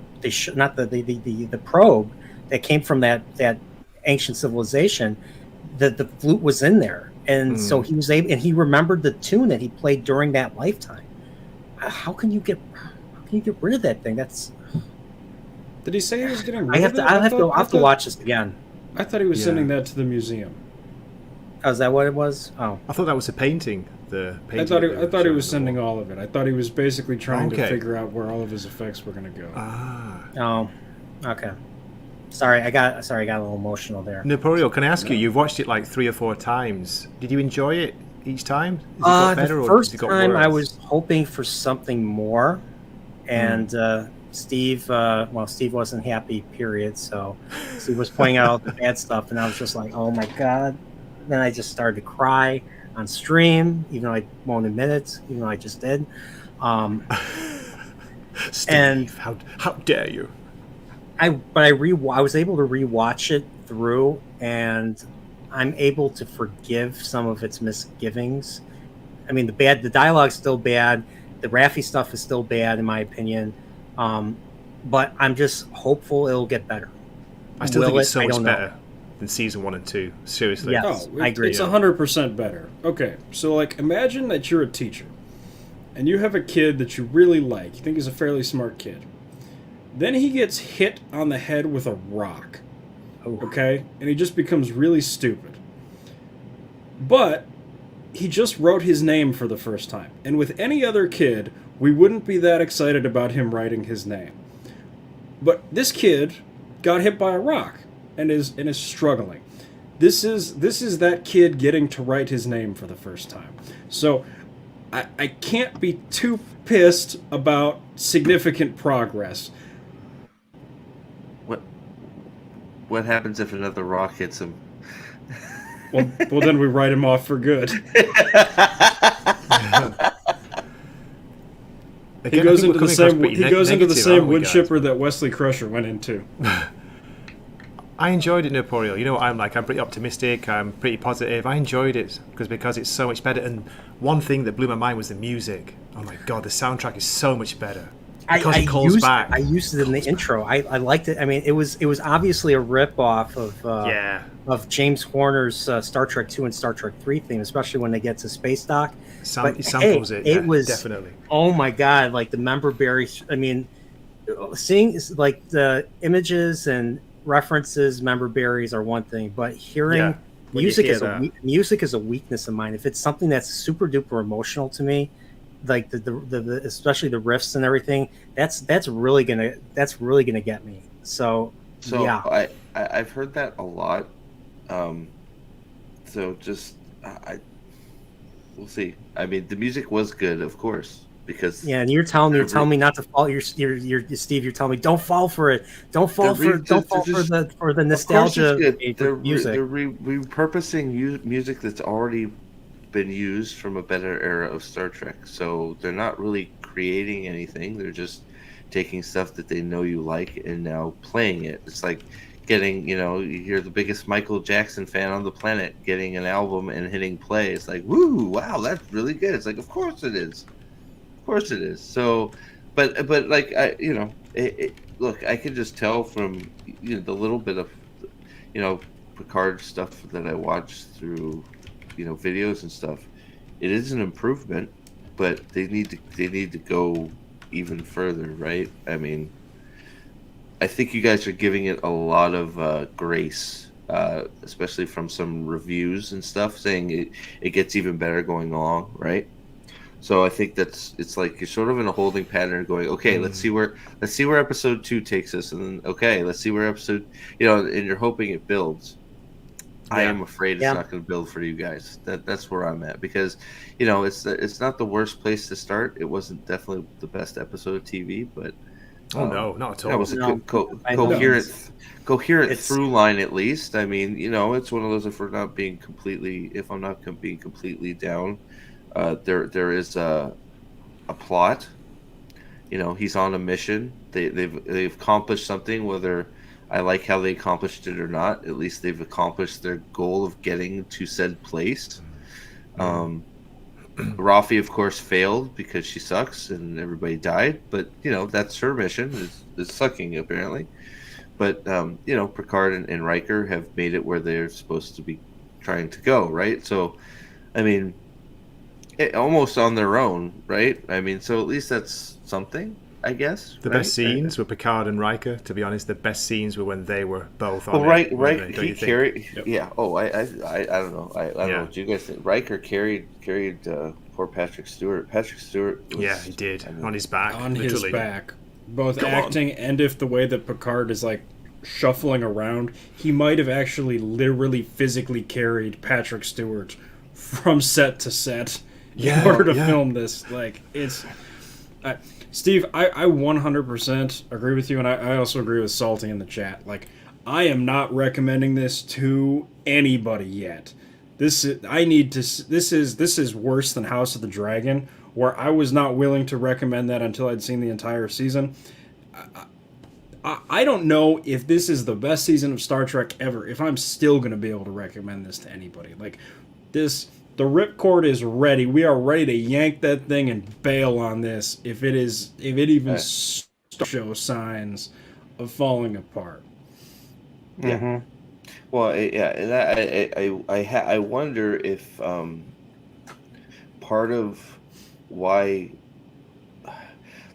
probe that came from that ancient civilization, the flute was in there, and so he was able, and he remembered the tune that he played during that lifetime. How can you get rid of that thing? That's. Did he say he was getting rid I'll of it? have to watch this again. I thought he was sending that to the museum. Oh, is that what it was? Oh, I thought that was a painting. I thought he was sending all of it. I thought he was basically trying to figure out where all of his effects were going to go. Oh, okay. Sorry, I got a little emotional there. Napoleon, can I ask you? You've watched it like 3 or 4 times. Did you enjoy it each time? Has it got better, the first or has it got time worse? I was hoping for something more, and Steve, Steve wasn't happy. Period. So Steve was pointing out all the bad stuff, and I was just like, oh my god. Then I just started to cry on stream, even though I won't admit it, even though I just did. Steve, and how dare you? I was able to rewatch it through, and I'm able to forgive some of its misgivings. I mean, the dialogue's still bad, the Raffi stuff is still bad in my opinion, but I'm just hopeful it'll get better. I still think it's so much better than season 1 and 2. Seriously. Yes, I agree. It's 100% better. Okay, so like imagine that you're a teacher, and you have a kid that you really like. You think he's a fairly smart kid. Then he gets hit on the head with a rock. Okay? And he just becomes really stupid. But he just wrote his name for the first time. And with any other kid, we wouldn't be that excited about him writing his name. But this kid got hit by a rock and is struggling. This is that kid getting to write his name for the first time. So I can't be too pissed about significant progress. What happens if another rock hits him? Well, then we write him off for good. He goes into the same wood chipper that Wesley Crusher went into. I enjoyed it, Napoleon. You know what I'm like? I'm pretty optimistic. I'm pretty positive. I enjoyed it because it's so much better. And one thing that blew my mind was the music. Oh my god, the soundtrack is so much better. Because it calls back. I used it in the intro. I liked it. I mean, it was obviously a rip-off of James Horner's Star Trek 2 and Star Trek 3 theme, especially when they get to Space Dock. He samples it. It was definitely. Oh my god! Like the member berries. I mean, seeing like the images and references, member berries are one thing, but hearing music is a weakness of mine. If it's something that's super duper emotional to me, like the especially the riffs and everything, that's really gonna get me. So yeah, I've heard that a lot. So just we'll see. I mean, the music was good, of course, because and you're telling me not to fall. You're Steve. You're telling me don't fall for it. Don't fall for the nostalgia. They're music. They're repurposing music that's already been used from a better era of Star Trek. So they're not really creating anything. They're just taking stuff that they know you like and now playing it. It's like getting, you're the biggest Michael Jackson fan on the planet, getting an album and hitting play. It's like, woo, wow, that's really good. It's like, of course it is. Of course it is. So, but like, look, I can just tell from the little bit of, Picard stuff that I watched through, videos and stuff. It is an improvement, but they need to go even further, right? I mean, I think you guys are giving it a lot of grace, especially from some reviews and stuff, saying it gets even better going along, right? So I think it's like you're sort of in a holding pattern, going, okay, let's see where episode 2 takes us, and then okay, let's see where episode, and you're hoping it builds. I am afraid it's not going to build for you guys. That's where I'm at, because it's not the worst place to start. It wasn't definitely the best episode of TV, but no, not at all. That was a coherent through line, at least. I mean, it's one of those, if I'm not being completely down, there is a plot. He's on a mission. They've accomplished something, whether I like how they accomplished it or not. At least they've accomplished their goal of getting to said place. Rafi, of course, failed because she sucks and everybody died. But that's her mission is sucking apparently. But Picard and Riker have made it where they're supposed to be trying to go, right? So, I mean, almost on their own, right? I mean, so at least that's something, I guess. The best scenes were Picard and Riker. To be honest, the best scenes were when they were both on. Right. He carried. Yep. Yeah. Oh, I don't know. I don't know what you guys think. Riker carried poor Patrick Stewart. Patrick Stewart. He did on his back. On literally. his back, both acting and if the way that Picard is like shuffling around, he might have actually literally physically carried Patrick Stewart from set to set in order to film this. Like it's. Steve, I 100% agree with you, and I also agree with Salty in the chat. Like, I am not recommending this to anybody yet. This is worse than House of the Dragon, where I was not willing to recommend that until I'd seen the entire season. I don't know if this is the best season of Star Trek ever, if I'm still going to be able to recommend this to anybody. Like, the ripcord is ready. We are ready to yank that thing and bail on this if it even shows signs of falling apart. Yeah. Mm-hmm. Well, and I wonder if part of why,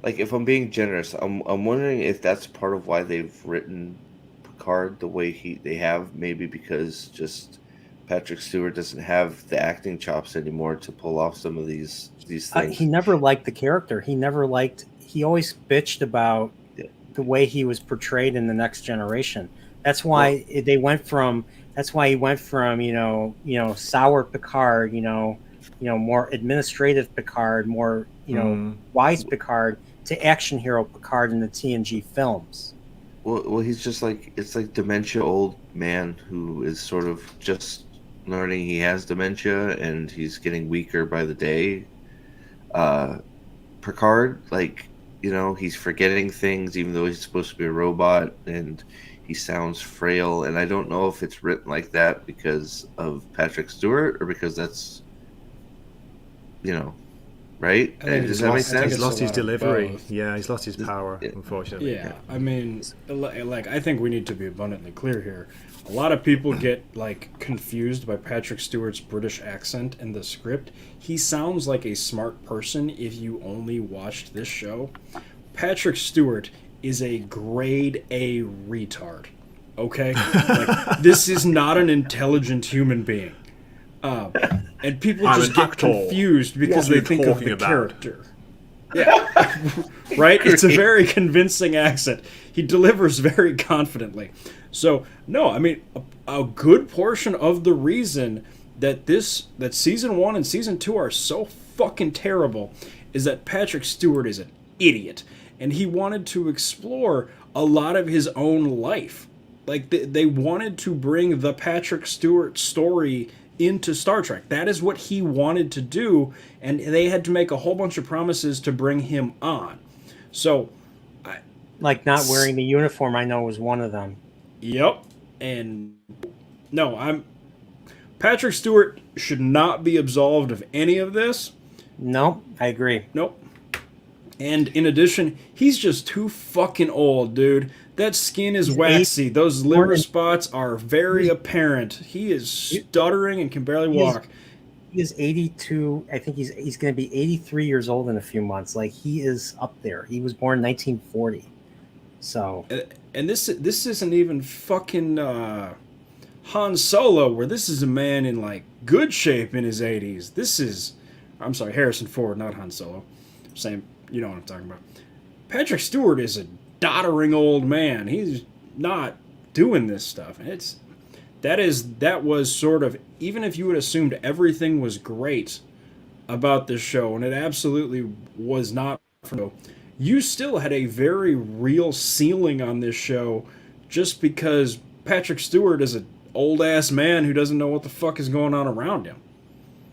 like, if I'm being generous, I'm wondering if that's part of why they've written Picard the way they have. Maybe because just Patrick Stewart doesn't have the acting chops anymore to pull off some of these things. He never liked the character. He always bitched about the way he was portrayed in The Next Generation. That's why he went from sour Picard, more administrative Picard, more wise Picard, to action hero Picard in the TNG films. Well, he's just it's like dementia old man who is sort of just learning he has dementia and he's getting weaker by the day. Picard, he's forgetting things even though he's supposed to be a robot, and he sounds frail, and I don't know if it's written like that because of Patrick Stewart or because that's right? Does that make sense? He's lost his delivery. Yeah, he's lost his power, unfortunately. Yeah, I mean, I think we need to be abundantly clear here. A lot of people get confused by Patrick Stewart's British accent in the script. He sounds like a smart person if you only watched this show. Patrick Stewart is a grade A retard. Okay? This is not an intelligent human being. And people just get confused because they think of the character. Yeah. Right? It's a very convincing accent. He delivers very confidently. So, no, I mean, a good portion of the reason that season 1 and season 2 are so fucking terrible is that Patrick Stewart is an idiot. And he wanted to explore a lot of his own life. They wanted to bring the Patrick Stewart story into Star Trek. That is what he wanted to do, and they had to make a whole bunch of promises to bring him on. So, not wearing the uniform, I know, was one of them. Yep. And no, Patrick Stewart should not be absolved of any of this. Nope, I agree. Nope. And in addition, he's just too fucking old, dude. That skin is waxy. Those liver spots are very apparent. He is stuttering and can barely walk. He is 82. I think he's going to be 83 years old in a few months. He is up there. He was born in 1940. So. And this isn't even fucking Han Solo, where this is a man in good shape in his 80s. I'm sorry, Harrison Ford, not Han Solo. Same. You know what I'm talking about. Patrick Stewart is a doddering old man. He's not doing this stuff. That was sort of, even if you had assumed everything was great about this show, and it absolutely was not, you still had a very real ceiling on this show just because Patrick Stewart is an old ass man who doesn't know what the fuck is going on around him.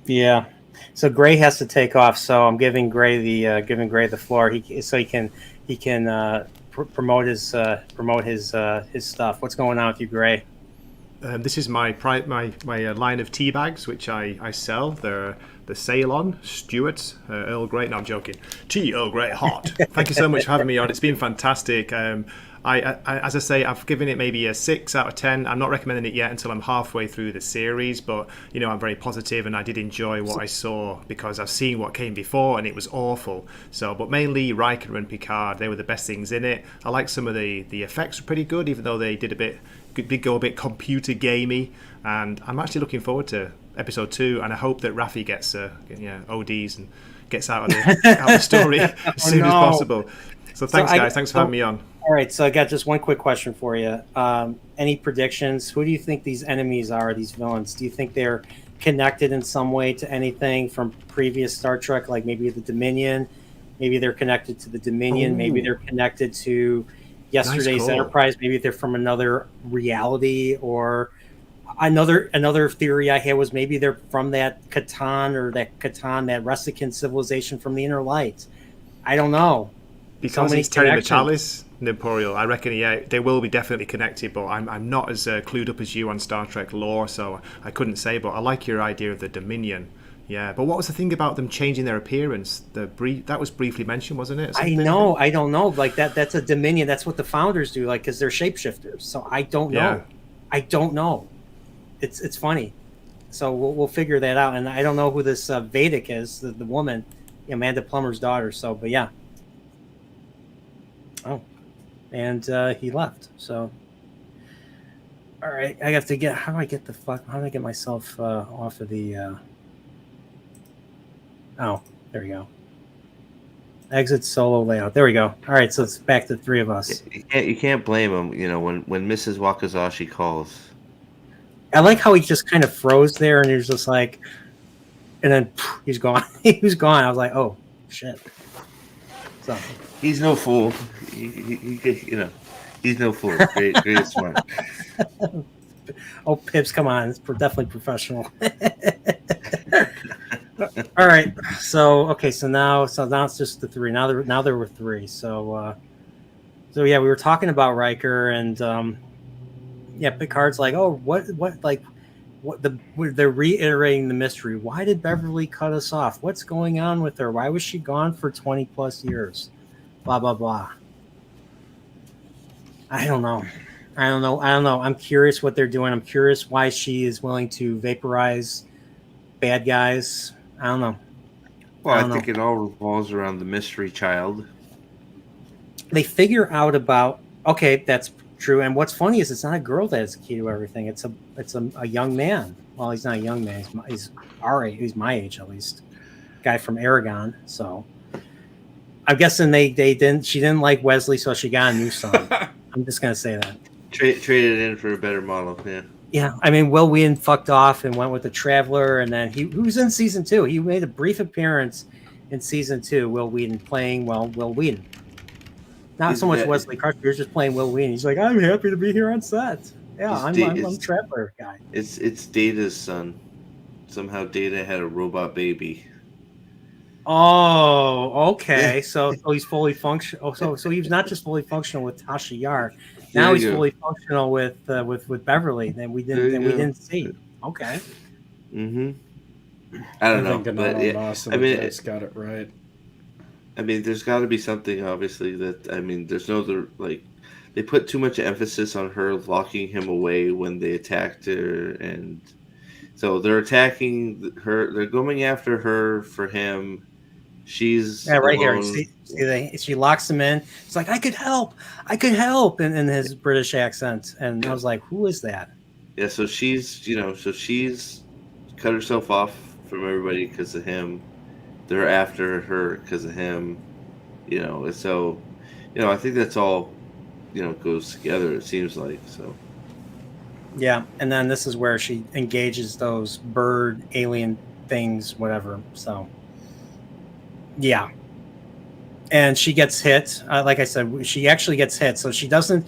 Yeah. So Gray has to take off, so I'm giving Gray the floor. He can promote his stuff. What's going on with you, Gray? This is my line of tea bags, which I sell. They're the Ceylon Stuart Earl Grey. No, I'm joking. Tea Earl Grey hot. Thank you so much for having me on. It's been fantastic. I as I say, I've given it maybe a 6 out of 10. I'm not recommending it yet until I'm halfway through the series, but I'm very positive, and I did enjoy what I saw because I've seen what came before and it was awful. So, but mainly Riker and Picard, they were the best things in it. I like some of the effects were pretty good, even though they did go a bit computer gamey, and I'm actually looking forward to episode 2, and I hope that Raffi gets ODs and gets out of the story as soon as possible. So thanks, guys. Thanks for having me on. All right, so I got just one quick question for you. Any predictions? Who do you think these enemies are, these villains? Do you think they're connected in some way to anything from previous Star Trek, like maybe the Dominion? Maybe they're connected to the Dominion. Maybe they're connected to yesterday's Enterprise. Maybe they're from another reality, or another theory I had was maybe they're from that Catan, that Resican civilization from the Inner Lights. I don't know. Because it's Terry Natalis, Nemporial, I reckon, they will be definitely connected, but I'm not as clued up as you on Star Trek lore, so I couldn't say, but I like your idea of the Dominion. Yeah, but what was the thing about them changing their appearance? That was briefly mentioned, wasn't it? I know, I don't know. Like that's a Dominion. That's what the founders do, like, because they're shapeshifters. So I don't know. Yeah. I don't know. It's funny. So we'll figure that out. And I don't know who this Vedic is, the woman, Amanda Plummer's daughter. So, but yeah. Oh, and he left. So, all right, I have to get. How do I get myself off of the? Oh, there we go. Exit solo layout. There we go. All right, so it's back to the three of us. You can't blame him. When Mrs. Wakazashi calls. I like how he just kind of froze there, and he was just like, and then he's gone. He was gone. I was like, oh shit. So. He's no fool. He's no fool. Great smart. Oh, Pips, come on. It's definitely professional. All right. So now it's just the three. Now there were three. So yeah, we were talking about Riker, and Picard's like, oh, they're reiterating the mystery. Why did Beverly cut us off? What's going on with her? Why was she gone for 20 plus years? Blah, blah, blah. I don't know. I'm curious what they're doing. I'm curious why she is willing to vaporize bad guys. I don't know. Well, I think it all revolves around the mystery child. They figure out about, okay, that's true. And what's funny is it's not a girl that is the key to everything. It's a young man. Well, he's not a young man. He's our age. He's my age, at least. Guy from Aragon. So I'm guessing they didn't. She didn't like Wesley, so she got a new son. I'm just gonna say that. Traded in for a better model. Yeah. Yeah, I mean, Will Wheaton fucked off and went with the Traveler, and then he was in season 2. He made a brief appearance in season 2. Will Wheaton playing Will Wheaton. Not so much Wesley Crusher. He was just playing Will Wheaton. He's like, I'm happy to be here on set. Yeah, I'm a Traveler guy. It's Data's son. Somehow Data had a robot baby. Oh, okay. So he's fully functional. So he's not just fully functional with Tasha Yar. Now he's fully functional with Beverly. Then we didn't see. Okay. Mm-hmm. I don't know, but it's got it right. I mean, there's got to be something, obviously, there's no they put too much emphasis on her locking him away when they attacked her, and so they're attacking her. They're going after her for him. She's right alone. Here. She locks him in. It's like, I could help, in his British accent, and I was like, who is that? Yeah, so she's cut herself off from everybody because of him. They're after her because of him, So, I think that's all, goes together. It seems like so. Yeah, and then this is where she engages those bird alien things, whatever. So. Yeah, and she gets hit. Like I said, she actually gets hit. So she doesn't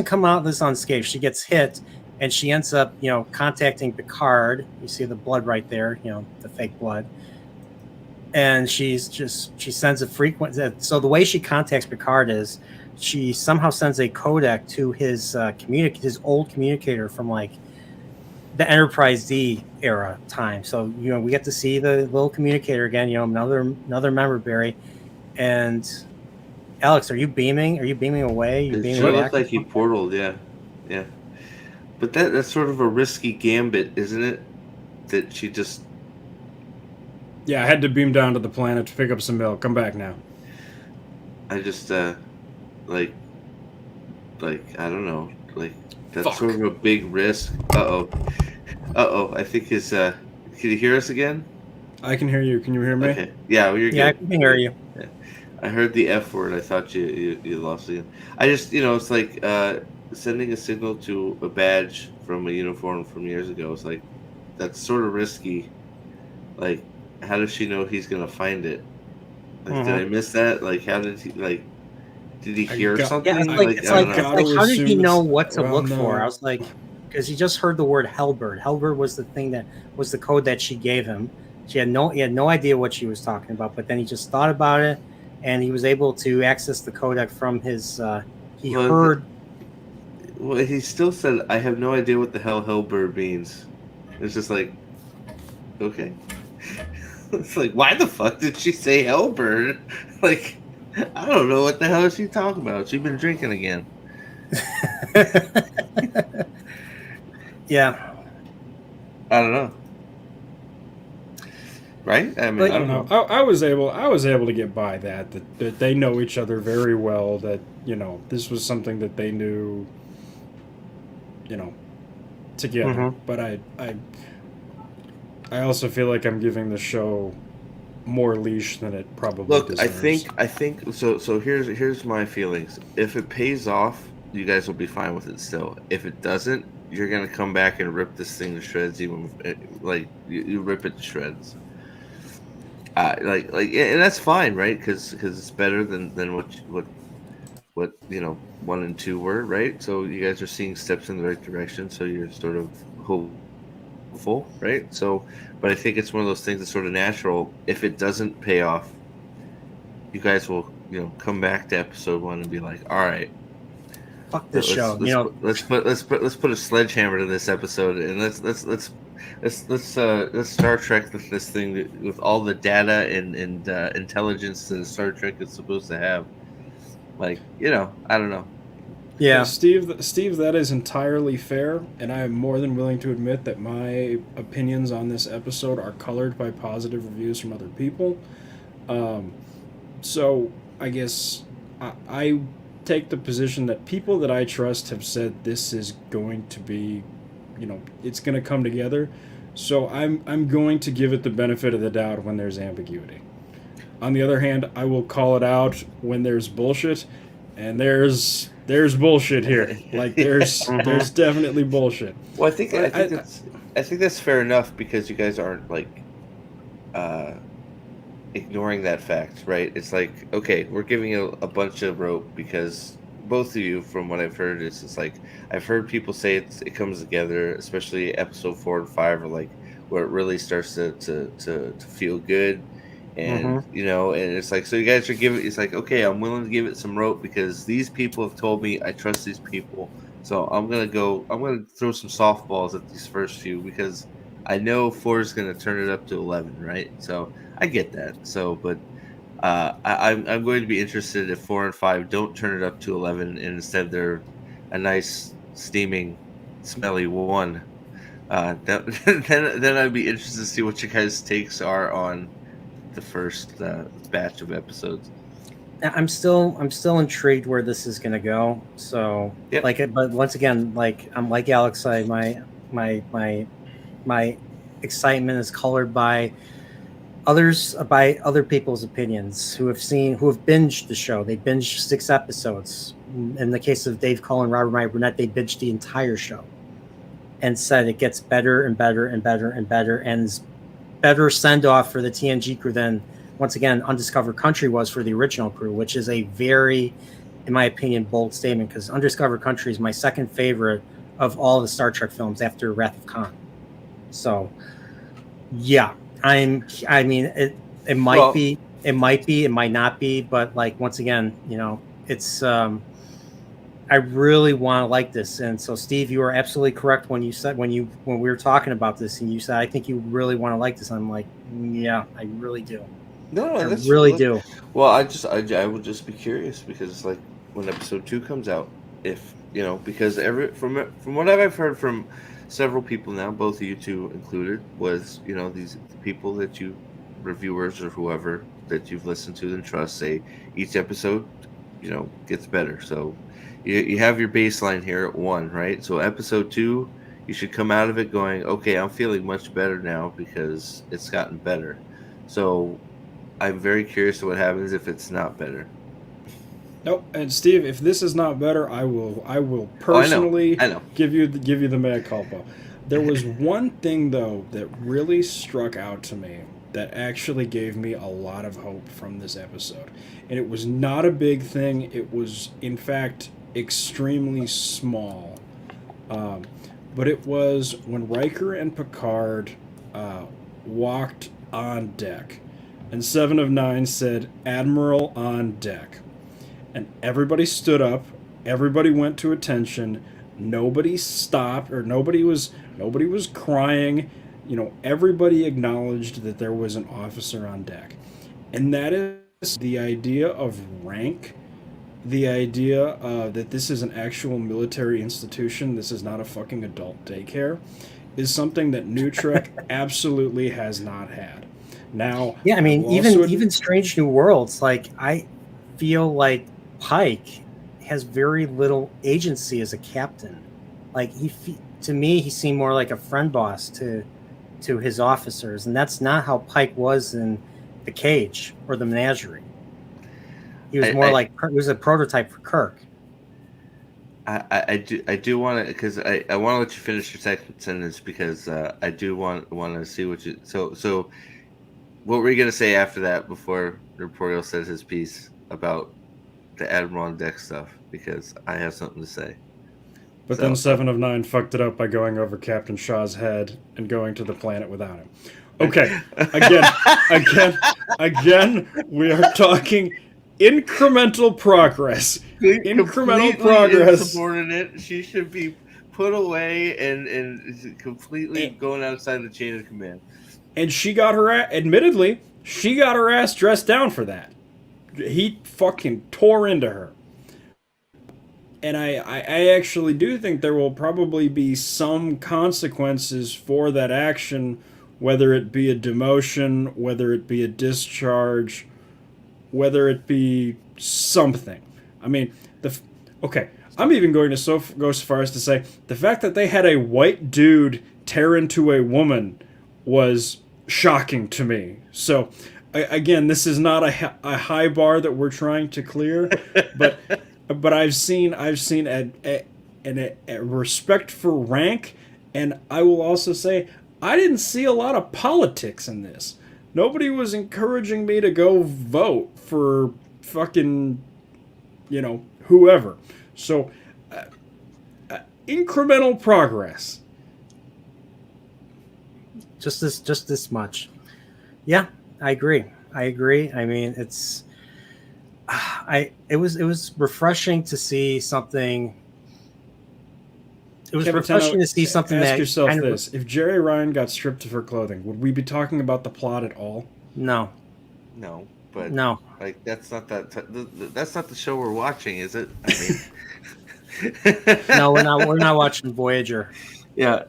come out of this unscathed. She gets hit, and she ends up, contacting Picard. You see the blood right there, the fake blood. And she sends a frequent. So the way she contacts Picard is she somehow sends a codec to his his old communicator from like the Enterprise D era time. So we get to see the little communicator again. Another member, Barry. And Alex, are you beaming? Are you beaming away? Are you It beaming sure back? looked like he portaled, yeah. But that's sort of a risky gambit, isn't it? That she just... Yeah, I had to beam down to the planet to pick up some milk. Come back now. I just, like, I don't know. Like, that's Fuck. sort of a big risk. Uh-oh. I think his, can you hear us again? I can hear you. Can you hear me? Okay. Yeah, well, you're good. Yeah, I can hear you. Yeah. I heard the F word. I thought you lost again. I just, it's like sending a signal to a badge from a uniform from years ago. It's like, that's sort of risky. Like, how does she know he's going to find it? Like, did I miss that? Like, how did he, like, did he hear something? Yeah, it's I like don't know. how did he know what to Well, look no. for? I was like, because he just heard the word Hellbird. Hellbird was the thing that was the code that she gave him. He had no idea what she was talking about, but then he just thought about it, and he was able to access the codec from his. He heard. Well, he still said, "I have no idea what the hell Hellbird means." It's just like, okay. It's like, why the fuck did she say Hellbird? Like, I don't know what the hell is she talking about. She's been drinking again. Yeah. I don't know. Right? I mean, But, I don't know. I was able to get by that they know each other very well, that this was something that they knew together. Mhm. But I also feel like I'm giving the show more leash than it probably Look, deserves. I think so here's my feelings. If it pays off, you guys will be fine with it still. If it doesn't, you're gonna come back and rip this thing to shreds. Even like you rip it to shreds. And that's fine, right? Because it's better than what 1 and 2 were, right? So you guys are seeing steps in the right direction. So you're sort of hopeful, right? So, but I think it's one of those things that's sort of natural. If it doesn't pay off, you guys will come back to episode 1 and be like, all right. Fuck this show. Let's put a sledgehammer to this episode, and let's Star Trek this thing with all the data and intelligence that Star Trek is supposed to have. Like, I don't know. Yeah. Steve, that is entirely fair, and I am more than willing to admit that my opinions on this episode are colored by positive reviews from other people. So I guess I take the position that people that I trust have said this is going to be, it's going to come together. So I'm going to give it the benefit of the doubt when there's ambiguity. On the other hand, I will call it out when there's bullshit, and there's bullshit here. Like there's definitely bullshit. Well, I think that's fair enough, because you guys aren't like ignoring that fact, right? It's like, okay, we're giving you a bunch of rope because both of you, from what I've heard, it's like I've heard people say it comes together, especially episode 4 and 5 are like where it really starts to feel good. And and it's like, so you guys are giving, it's like, okay, I'm willing to give it some rope because these people have told me I trust these people, so I'm gonna throw some softballs at these first few because I know 4 is gonna turn it up to 11, right? So I get that. So, but I'm going to be interested if 4 and 5 don't turn it up to 11 and instead they're a nice steaming, smelly 1. Then I'd be interested to see what you guys' takes are on the first batch of episodes. I'm still intrigued where this is going to go. So, Yep. but once again, like I'm like Alex, my excitement is colored by other people's opinions who have binged the show. They binged 6 episodes. In the case of Dave Cullen, Robert Meyer Burnett, they binged the entire show and said it gets better and better and better and better, and better send off for the TNG crew than, once again, Undiscovered Country was for the original crew, which is a very, in my opinion, bold statement, because Undiscovered Country is my second favorite of all the Star Trek films after Wrath of Khan. So, yeah, it might be, it might not be, but like, once again, it's I really want to like this. And so, Steve, you were absolutely correct when you said when we were talking about this, and you said, I think you really want to like this. I'm like, yeah, I really do. No, I that's really look, do. Well, I would just be curious because like when episode 2 comes out, if because from what I've heard from several people now, both of you two included, was these people that you reviewers or whoever that you've listened to and trust say each episode gets better. So you have your baseline here at 1, right? So episode 2, you should come out of it going, okay, I'm feeling much better now because it's gotten better. So I'm very curious to what happens if it's not better. Nope. And Steve, if this is not better, I will personally I know. give you the mea culpa. There was one thing though that really struck out to me that actually gave me a lot of hope from this episode. And it was not a big thing. It was, in fact, extremely small. But it was when Riker and Picard walked on deck. And 7 of 9 said, "Admiral on deck." And everybody stood up. Everybody went to attention. Nobody stopped, or nobody was crying. Everybody acknowledged that there was an officer on deck. And that is the idea of rank, the idea that this is an actual military institution, this is not a fucking adult daycare, is something that New Trek absolutely has not had. Now, yeah, I mean, even Strange New Worlds, like I feel like Pike has very little agency as a captain. Like to me, he seemed more like a friend boss to his officers, and that's not how Pike was in the Cage or the Menagerie. He was he was a prototype for Kirk. I do want to, because I want to let you finish your second sentence, because I do want to see what you so what were you gonna say after that before Reporter says his piece about the Admiral on deck stuff, because I have something to say. But then 7 of 9 fucked it up by going over Captain Shaw's head and going to the planet without him. Okay, again, we are talking incremental progress. Incremental progress. Insubordinate. She should be put away and completely going outside the chain of command. And she got her admittedly, she got her ass dressed down for that. He fucking tore into her. And I actually do think there will probably be some consequences for that action, whether it be a demotion, whether it be a discharge, whether it be something. I mean, I'm even going to go so far as to say the fact that they had a white dude tear into a woman was shocking to me. So, again, this is not a high bar that we're trying to clear, but I've seen a respect for rank, and I will also say I didn't see a lot of politics in this. Nobody was encouraging me to go vote for fucking, whoever. So, incremental progress. Just this much. Yeah, I agree. I mean, it was refreshing to see something. It was refreshing to see something. Ask yourself this: if Jerry Ryan got stripped of her clothing, would we be talking about the plot at all? No. But no. Like that's not the show we're watching, is it? I mean, no, we're not watching Voyager. Yeah.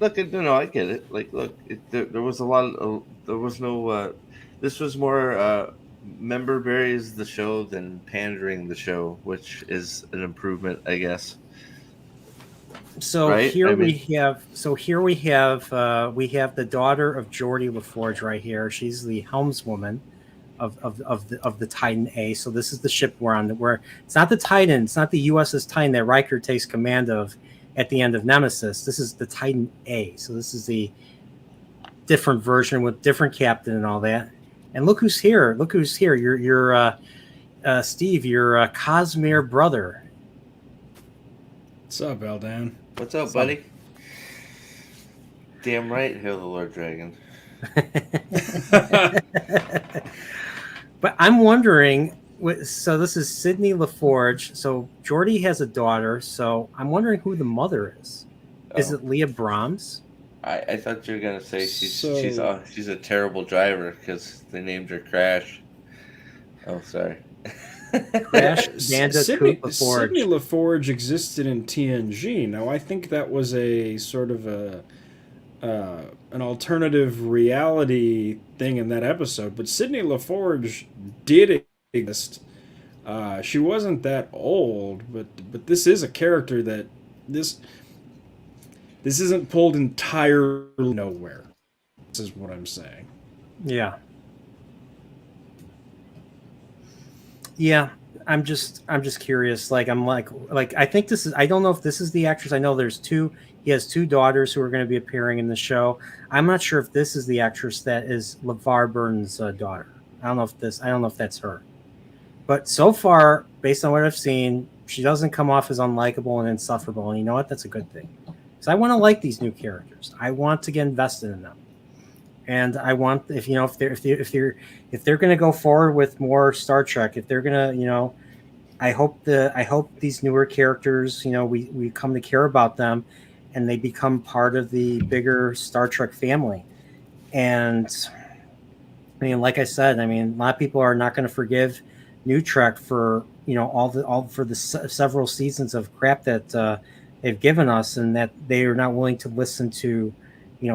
Look, no, I get it. Like, look, there was a lot of there was no. This was more member berries the show than pandering the show, which is an improvement, I guess. So right? here we have the daughter of Geordi LaForge right here. She's the helmswoman of the Titan A. So this is the ship we're on. Where it's not the Titan, it's not the USS Titan that Riker takes command of at the end of Nemesis. This is the Titan A. So this is the different version with different captain and all that. And look who's here. Your Steve, your Cosmere brother. What's up, Eldan? What's up, buddy? Damn right, hail the Lord Dragon. But I'm wondering, So this is Sydney LaForge. So Jordy has a daughter. So I'm wondering who the mother is. Is Oh. it Leah Brahms? I thought you were gonna say So- she's a terrible driver because they named her Crash. Oh, sorry. Crash Sydney Bandicoot LaForge. LaForge existed in TNG. Now, I think that was a sort of an alternative reality thing in that episode. But Sydney LaForge did exist. She wasn't that old, but this is a character that this isn't pulled entirely nowhere. This is what I'm saying. Yeah. Yeah, I'm just curious. Like I think this is. I don't know if this is the actress. I know there's two. He has two daughters who are going to be appearing in the show. I'm not sure if this is the actress that is LeVar Burton's daughter. I don't know if that's her. But so far, based on what I've seen, she doesn't come off as unlikable and insufferable. And you know what? That's a good thing. Because I want to like these new characters. I want to get invested in them. And I want, if they're going to go forward with more Star Trek, if they're going to, I hope these newer characters, we come to care about them, and they become part of the bigger Star Trek family. And I mean, like I said, a lot of people are not going to forgive New Trek for several seasons of crap that they've given us, and that they are not willing to listen to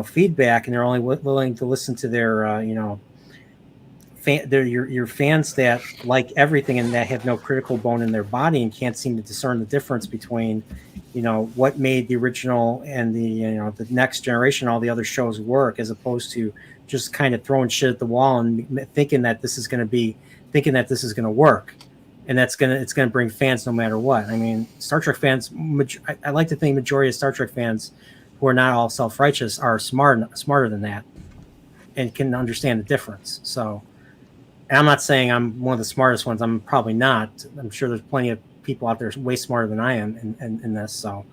feedback, and they're only willing to listen to their your fans that like everything and that have no critical bone in their body and can't seem to discern the difference between what made the original and the Next Generation, all the other shows work, as opposed to just kind of throwing shit at the wall and thinking that this is going to work, and it's going to bring fans no matter what. I mean, Star Trek fans, I like to think majority of Star Trek fans who are not all self-righteous are smarter than that and can understand the difference. So, and I'm not saying I'm one of the smartest ones. I'm probably not. I'm sure there's plenty of people out there way smarter than I am in this. So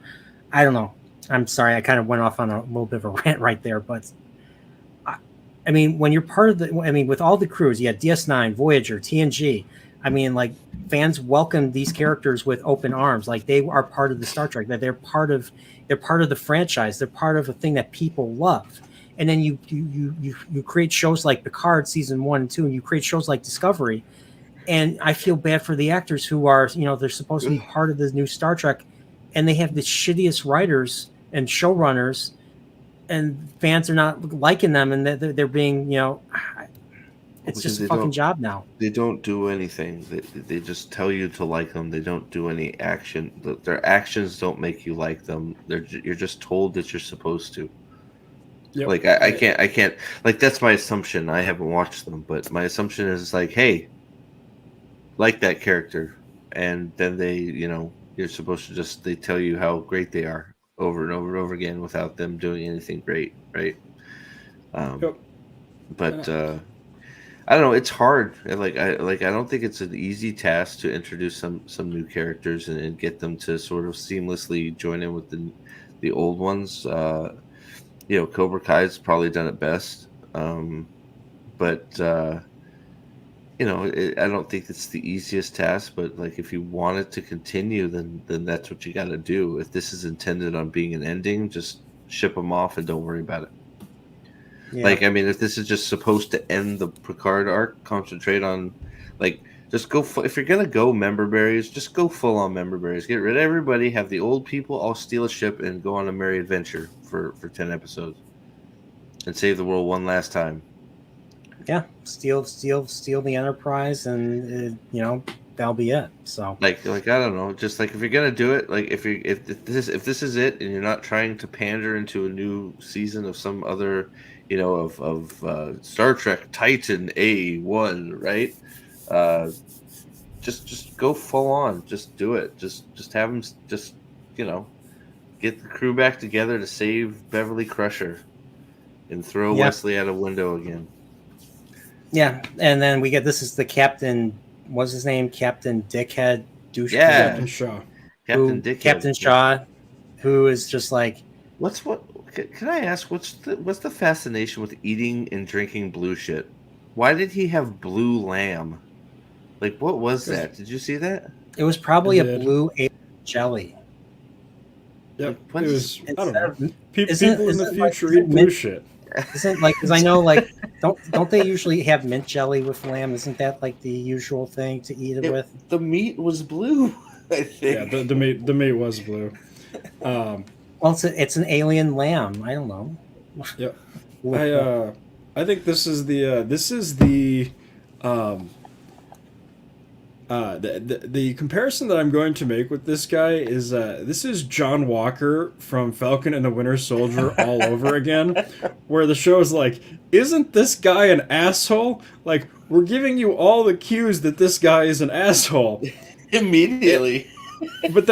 I don't know. I'm sorry. I kind of went off on a little bit of a rant right there, but I mean, when you're part of with all the crews, you had DS9, Voyager, TNG. Fans welcome these characters with open arms. Like, they are part of the Star Trek, that they're part of the franchise. They're part of a thing that people love. And then you create shows like Picard season 1 and 2, and you create shows like Discovery. And I feel bad for the actors who are, they're supposed to be part of the new Star Trek, and they have the shittiest writers and showrunners, and fans are not liking them, and they're being, it's just a fucking job now. They don't do anything. They just tell you to like them. They don't do any action. Their actions don't make you like them. You're just told that you're supposed to. Yep. Like, I can't. Like, that's my assumption. I haven't watched them, but my assumption is like, hey, like that character, and then you're supposed to they tell you how great they are over and over and over again without them doing anything great, right? Yep. But I don't know. It's hard. I don't think it's an easy task to introduce some new characters and get them to sort of seamlessly join in with the old ones. Cobra Kai's probably done it best, but I don't think it's the easiest task. But like, if you want it to continue, then that's what you got to do. If this is intended on being an ending, just ship them off and don't worry about it. Yeah. If this is just supposed to end the Picard arc, concentrate on, just go. If you're gonna go member berries, just go full on member berries. Get rid of everybody. Have the old people all steal a ship and go on a merry adventure for 10 episodes, and save the world one last time. Yeah, steal the Enterprise, and that'll be it. So I don't know. Just if you're gonna do it, if this is it, and you're not trying to pander into a new season of some other. Of Star Trek Titan A1, right? Just go full on. Just do it. Just have them. Get the crew back together to save Beverly Crusher, and throw Wesley out a window again. Yeah, and then we get this is the captain. What's his name? Captain Dickhead. Douchebag. Yeah, Captain Shaw. Captain Shaw, who is just like. Can I ask what's the fascination with eating and drinking blue shit? Why did he have blue lamb? Like, what was that? Did you see that? It was probably I a did. blue alien jelly. Yep. What It is- was. I don't Instead know. of- People in the isn't like- future isn't eat blue mint- shit. Isn't like, because I know, like, don't they usually have mint jelly with lamb? Isn't that like the usual thing to eat it with? The meat was blue. I Yeah, think. the meat was blue. Well, it's an alien lamb. I don't know. Yep. I think this is the the comparison that I'm going to make with this guy is this is John Walker from Falcon and the Winter Soldier all over again, where the show is like, isn't this guy an asshole? Like, we're giving you all the cues that this guy is an asshole. Immediately. But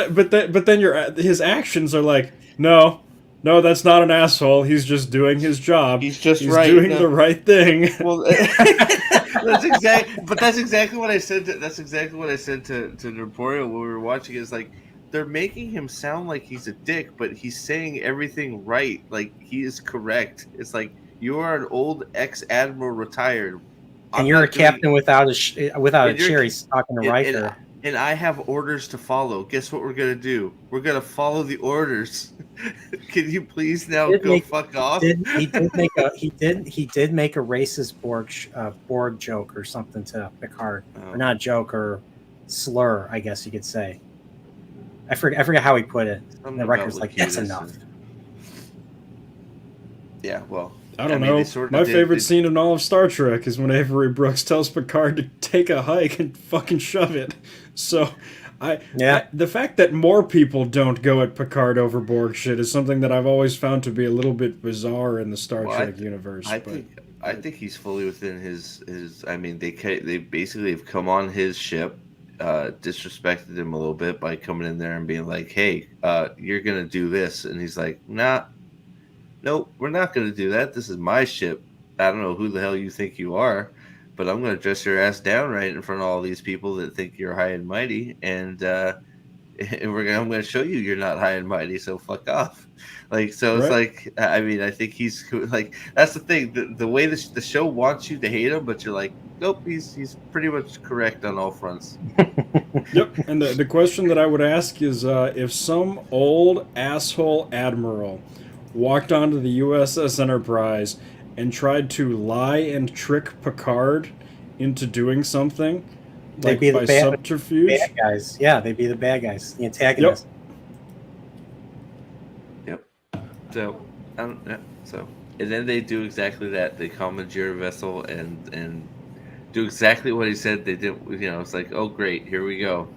then his actions are like, no, that's not an asshole. He's just doing his job. He's right. doing No. the right thing. Well, that's exactly what I said. That's exactly what I said to Napoleon when we were watching. Is like they're making him sound like he's a dick, but he's saying everything right. Like he is correct. It's like you are an old ex-admiral retired, And you're a captain without a chair. He's talking to and- Riker. and I have orders to follow. Guess what we're gonna do? We're gonna follow the orders. Can you please now go fuck off? He did make a racist Borg joke or something to Picard, or not joke or slur, I guess you could say. I forget how he put it. And the Riker's like, that's enough. Yeah, well, I don't know. My favorite scene in all of Star Trek is when Avery Brooks tells Picard to take a hike and fucking shove it. So, the fact that more people don't go at Picard over Borg shit is something that I've always found to be a little bit bizarre in the Star Trek universe. I think he's fully within his. I mean, they basically have come on his ship, disrespected him a little bit by coming in there and being like, "Hey, you're gonna do this," and he's like, "Nah, nope, we're not gonna do that. This is my ship. I don't know who the hell you think you are, but I'm going to dress your ass down right in front of all these people that think you're high and mighty, and I'm going to show you you're not high and mighty, so fuck off." Like, so it's like, I mean, I think he's like, that's the thing, the way the show wants you to hate him, but you're like, nope, he's pretty much correct on all fronts. Yep, and the question that I would ask is if some old asshole admiral walked onto the USS Enterprise and tried to lie and trick Picard into doing something, They'd be by subterfuge. Bad guys. Yeah, they'd be the bad guys, the antagonists. Yep. So, and then they do exactly that. They commandeer a vessel and do exactly what he said they did. You know, it's like, oh great, here we go.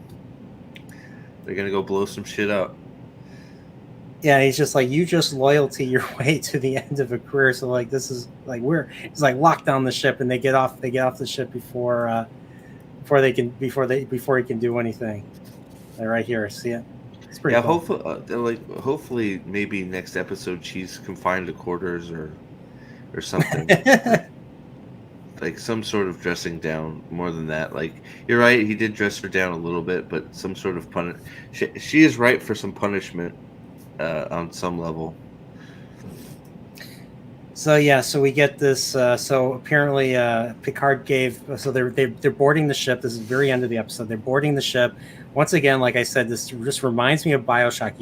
They're gonna go blow some shit up. Yeah, he's just like, you just loyalty your way to the end of a career. So like, this is like it's like lock down the ship, and they get off the ship before he can do anything. They're right here. See it? It's pretty. Yeah, cool. hopefully, maybe next episode she's confined to quarters or something. Like some sort of dressing down. More than that, like you're right, he did dress her down a little bit, but some sort of she is right for some punishment. On some level. So yeah, so we get this. So apparently, Picard gave. So they're boarding the ship. This is the very end of the episode. They're boarding the ship. Once again, like I said, this just reminds me of BioShock.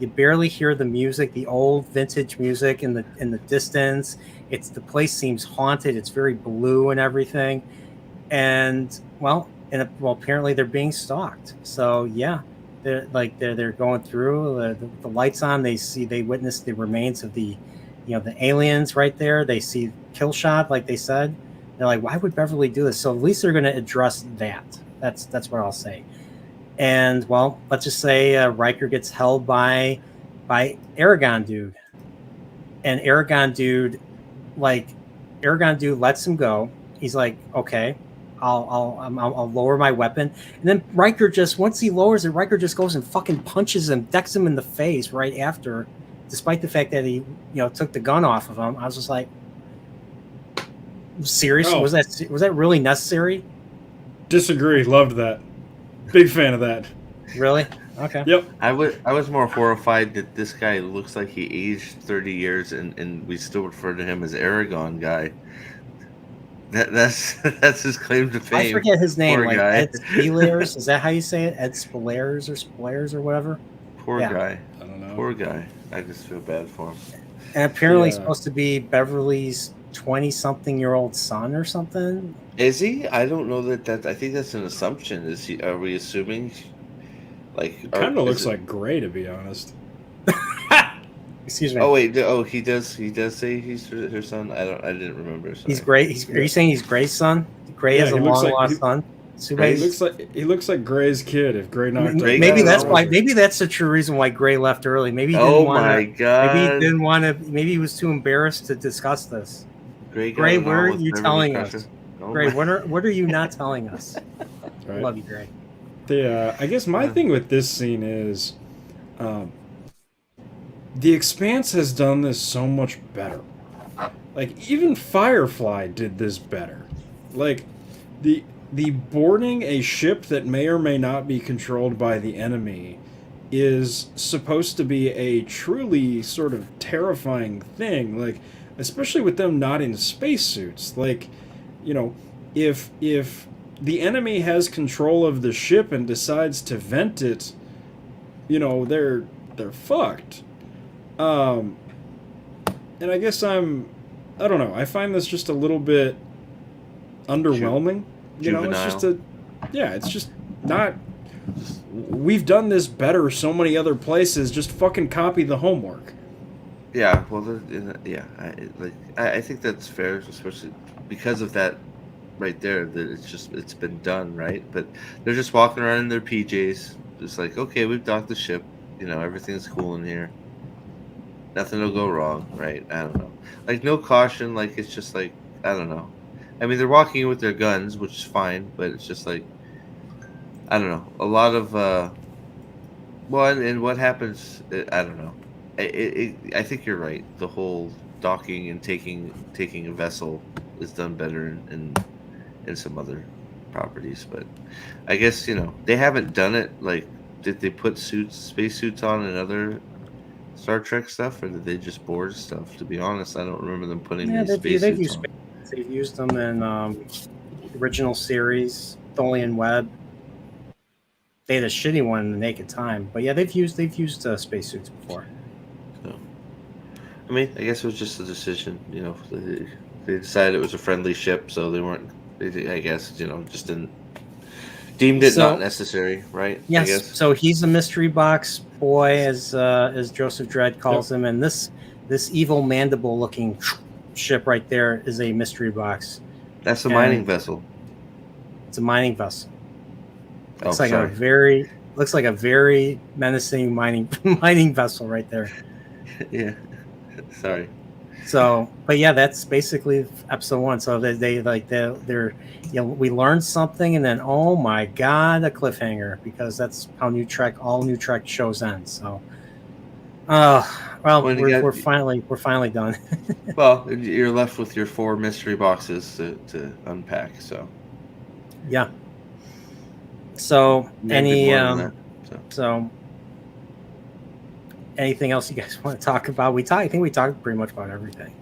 You barely hear the music, the old vintage music in the distance. The place seems haunted. It's very blue and everything. And apparently they're being stalked. So yeah. They're going through the lights on. They witness the remains of the aliens right there. They see kill shot, like they said. They're like, why would Beverly do this? So at least they're going to address that. That's what I'll say. And let's just say Riker gets held by Aragon dude, and Aragon dude lets him go. He's like, okay. I'll lower my weapon, and then Riker once he lowers it, Riker just goes and fucking punches him, decks him in the face right after, despite the fact that he took the gun off of him. I was just like, seriously, was that really necessary? Disagree. Loved that. Big fan of that. Really? Okay. Yep. I was more horrified that this guy looks like he aged 30 years, and we still refer to him as Aragon guy. That's his claim to fame. I forget his name. Poor Like guy. Ed Spillers. Is that how you say it? Ed Spillers or whatever. Poor Yeah. guy. I don't know. Poor guy. I just feel bad for him. And apparently he's Yeah. supposed to be Beverly's 20-something-year-old son or something. Is he? I don't know that. I think that's an assumption. Is he? Are we assuming? Like, Kind of looks like Gray, to be honest. Excuse me. Oh wait. Oh, he does. He does say he's her son. I didn't remember. Sorry. He's Gray. Are you saying he's Gray's son? Gray Yeah, has a he looks long like- lost he- son. He Sube? looks like Gray's kid. If Gray knocked Gray out Maybe got that's it why. over. Maybe that's the true reason why Gray left early. Maybe he didn't Oh want my to. Maybe he god. didn't want to. Maybe he was too embarrassed to discuss this. Gray, got Gray, it on where are with you Beverly telling Crusher. us? Oh Gray, my- what are you not telling us? Right? Love you, Gray. I guess my thing with this scene is, The Expanse has done this so much better. Like, even Firefly did this better. Like, the boarding a ship that may or may not be controlled by the enemy is supposed to be a truly sort of terrifying thing. Like, especially with them not in spacesuits. Like, you know, if the enemy has control of the ship and decides to vent it, you know, they're fucked. And I guess I don't know. I find this just a little bit underwhelming. You know, it's just not. We've done this better so many other places. Just fucking copy the homework. Yeah, well, I think that's fair, especially because of that right there. That it's been done right, but they're just walking around in their PJs, just like, okay, we've docked the ship. You know, everything's cool in here. Nothing will go wrong, right? I don't know. Like, no caution. Like, it's just like, I don't know. I mean, they're walking in with their guns, which is fine, but it's just like, I don't know. A lot of, well, and what happens, I don't know. I think you're right. The whole docking and taking a vessel is done better in some other properties, but I guess, you know, they haven't done it. Like, did they put spacesuits on in other Star Trek stuff, or did they just board stuff? To be honest, I don't remember them putting these they've used spacesuits on. they've used them in original series, Tholian Web. They had a shitty one in the Naked Time, but yeah, they've used spacesuits before. So, I mean, I guess it was just a decision. You know, they decided it was a friendly ship, so they weren't. I guess, you know, just deemed it not necessary, right? Yes. I guess. So he's a mystery box boy, as Joseph Dredd calls him, and this evil mandible looking ship right there is a mystery box. That's a mining vessel. It's a mining vessel. Looks Oh, like sorry. looks like a very menacing mining vessel right there. Yeah. Sorry. So, but yeah, that's basically episode 1. So they're you know, we learned something, and then oh my god, a cliffhanger, because that's how all new Trek shows end. So, well, we're finally done. Well, you're left with your 4 mystery boxes to unpack. So Yeah. So Maybe more than that, so anything else you guys want to talk about? I think we talked pretty much about everything.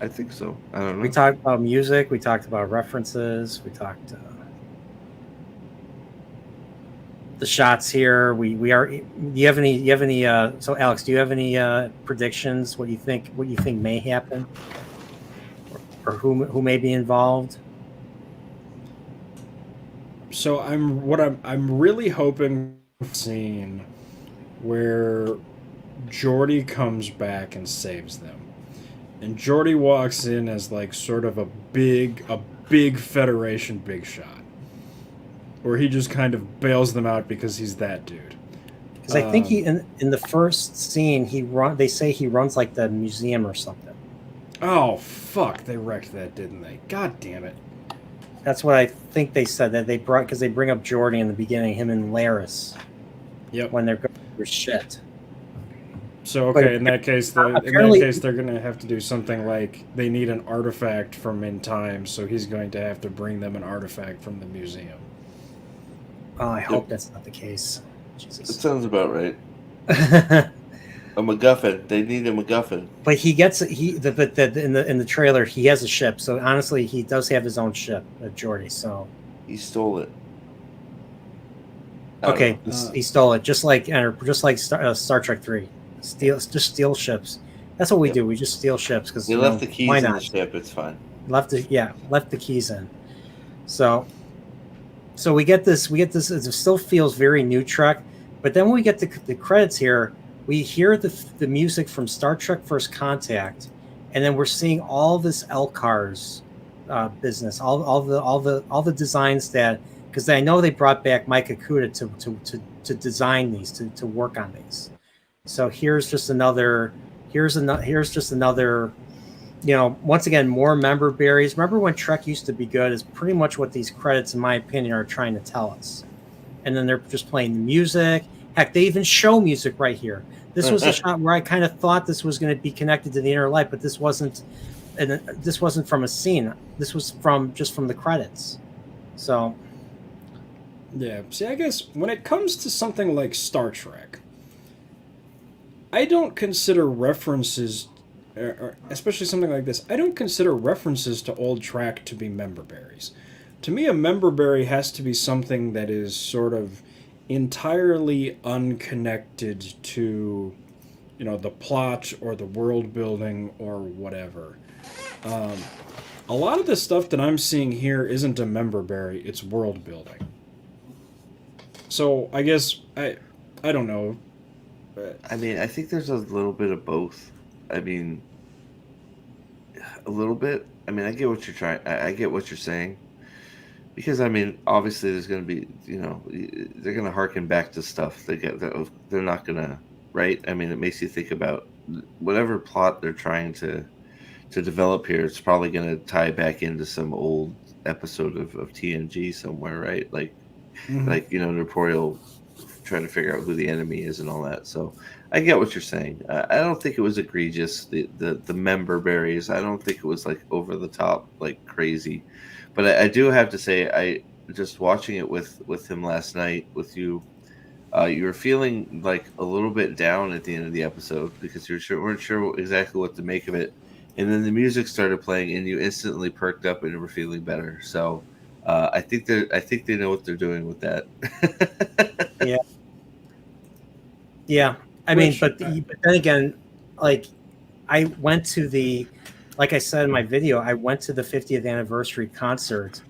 I think so. I don't know. We talked about music. We talked about references. We talked the shots here. We are. Do you have any? So Alex, do you have any predictions? What you think may happen, or who may be involved? So I'm really hoping scene where Geordi comes back and saves them. And Geordi walks in as like sort of a big Federation big shot. Or he just kind of bails them out because he's that dude. Because I think he in the first scene they say he runs like the museum or something. Oh fuck, they wrecked that, didn't they? God damn it. That's what I think they said, that they brought, because they bring up Geordi in the beginning, him and Laris. Yep. When they're going through shit. So okay, in that case, they're going to have to do something like they need an artifact from in time, so he's going to have to bring them an artifact from the museum. Oh, I hope that's not the case. It Jesus. sounds about right. A MacGuffin. They need a MacGuffin. But he gets in the trailer he has a ship. So honestly, he does have his own ship, Geordi. So He stole it. okay, he stole it, just like Star Trek 3. Steal ships. That's what we do. We just steal ships because They left the keys in the ship. It's fine. Left the keys in. So we get this. It still feels very new Trek, but then when we get the credits here, we hear the music from Star Trek First Contact, and then we're seeing all this LCARS business, all the designs that, because I know they brought back Mike Akuda to design these, to work on these. So here's just another. Once again, more member berries. Remember when Trek used to be good is pretty much what these credits, in my opinion, are trying to tell us. And then they're just playing the music. Heck, they even show music right here. This was a shot where I kind of thought this was going to be connected to the inner light, but this wasn't. And this wasn't from a scene. This was from the credits. So, yeah. See, I guess when it comes to something like Star Trek, I don't consider references, or especially something like this, I don't consider references to old Trek to be member berries. To me, a member berry has to be something that is sort of entirely unconnected to, the plot or the world building or whatever. A lot of the stuff that I'm seeing here isn't a member berry, it's world building. So I guess, I don't know. I mean, I think there's a little bit of both. I mean, a little bit. I mean, I get what you're trying. I get what you're saying, because I mean, obviously, there's going to be, they're going to harken back to stuff. They're not going to, right? I mean, it makes you think about whatever plot they're trying to develop here. It's probably going to tie back into some old episode of TNG somewhere, right? Like Napoleon trying to figure out who the enemy is and all that. So I get what you're saying. I don't think it was egregious, the member berries. I don't think it was like over the top, like crazy. But I do have to say, I just watching it with him last night with you, you were feeling like a little bit down at the end of the episode because you weren't sure exactly what to make of it. And then the music started playing and you instantly perked up and you were feeling better. So I think they know what they're doing with that. Yeah. Yeah, I mean, but then again, like, I went to like I said in my video, I went to the 50th anniversary concert,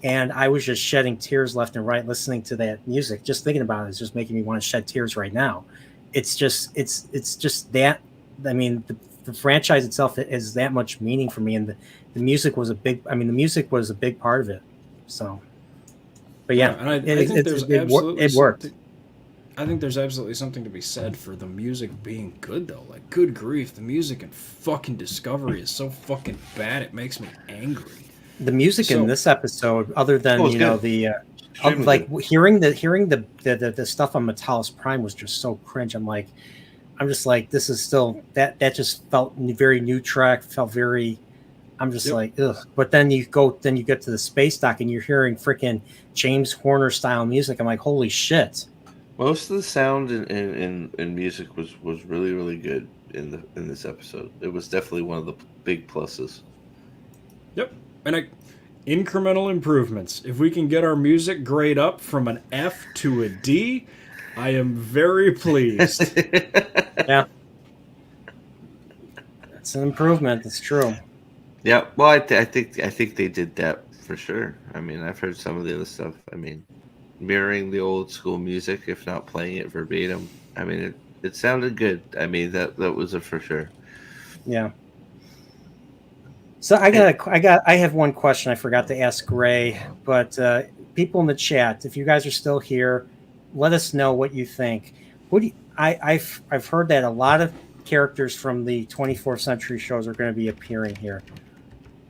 and I was just shedding tears left and right listening to that music. Just thinking about it is just making me want to shed tears right now. It's just that. I mean, the franchise itself is that much meaning for me, and the music was a big. I mean, the music was a big part of it. So, but yeah, and I think it worked. I think there's absolutely something to be said for the music being good, though. Like, good grief, the music in fucking Discovery is so fucking bad, it makes me angry. The music in this episode, other than good. Hearing the stuff on Metalis Prime was just so cringe. I'm just like, this is still that just felt very new Trek. Felt very. I'm just like, ugh. But then you get to the space dock and you're hearing freaking James Horner style music. I'm like, holy shit. Most of the sound and music was really, really good in this episode. It was definitely one of the big pluses. Yep. And incremental improvements. If we can get our music grade up from an F to a D, I am very pleased. Yeah. That's an improvement. That's true. Yeah. Well, I think they did that for sure. I mean, I've heard some of the other stuff. I mean, mirroring the old school music, if not playing it verbatim. I mean, it sounded good. I mean, that was a for sure. Yeah. So I have one question I forgot to ask Ray, but people in the chat, if you guys are still here, let us know what you think. I've heard that a lot of characters from the 24th century shows are going to be appearing here.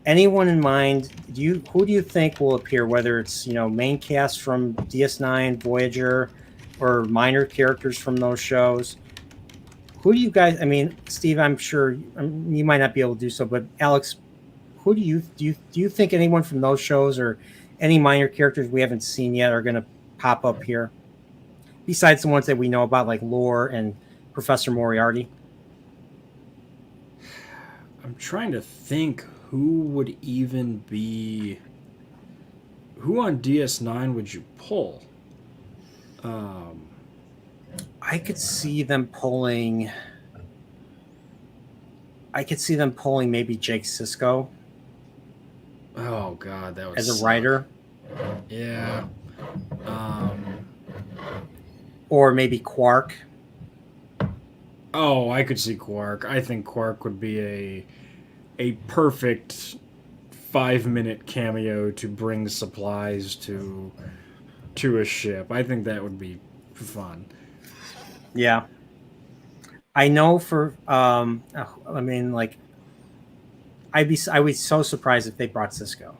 Anyone in mind? Who do you think will appear? Whether it's main cast from DS9, Voyager, or minor characters from those shows. Who do you guys? I mean, Steve, I'm sure you might not be able to do so, but Alex, who do you think anyone from those shows or any minor characters we haven't seen yet are going to pop up here? Besides the ones that we know about, like Lore and Professor Moriarty. I'm trying to think who would even be. Who on DS9 would you pull? I could see them pulling. Maybe Jake Sisko Oh God, that was as a writer, Yeah. or maybe Quark. Oh, I could see Quark. I think Quark would be a perfect 5-minute cameo to bring supplies to a ship. I think that would be fun. Yeah, I know for. I mean, like, I would be so surprised if they brought Cisco.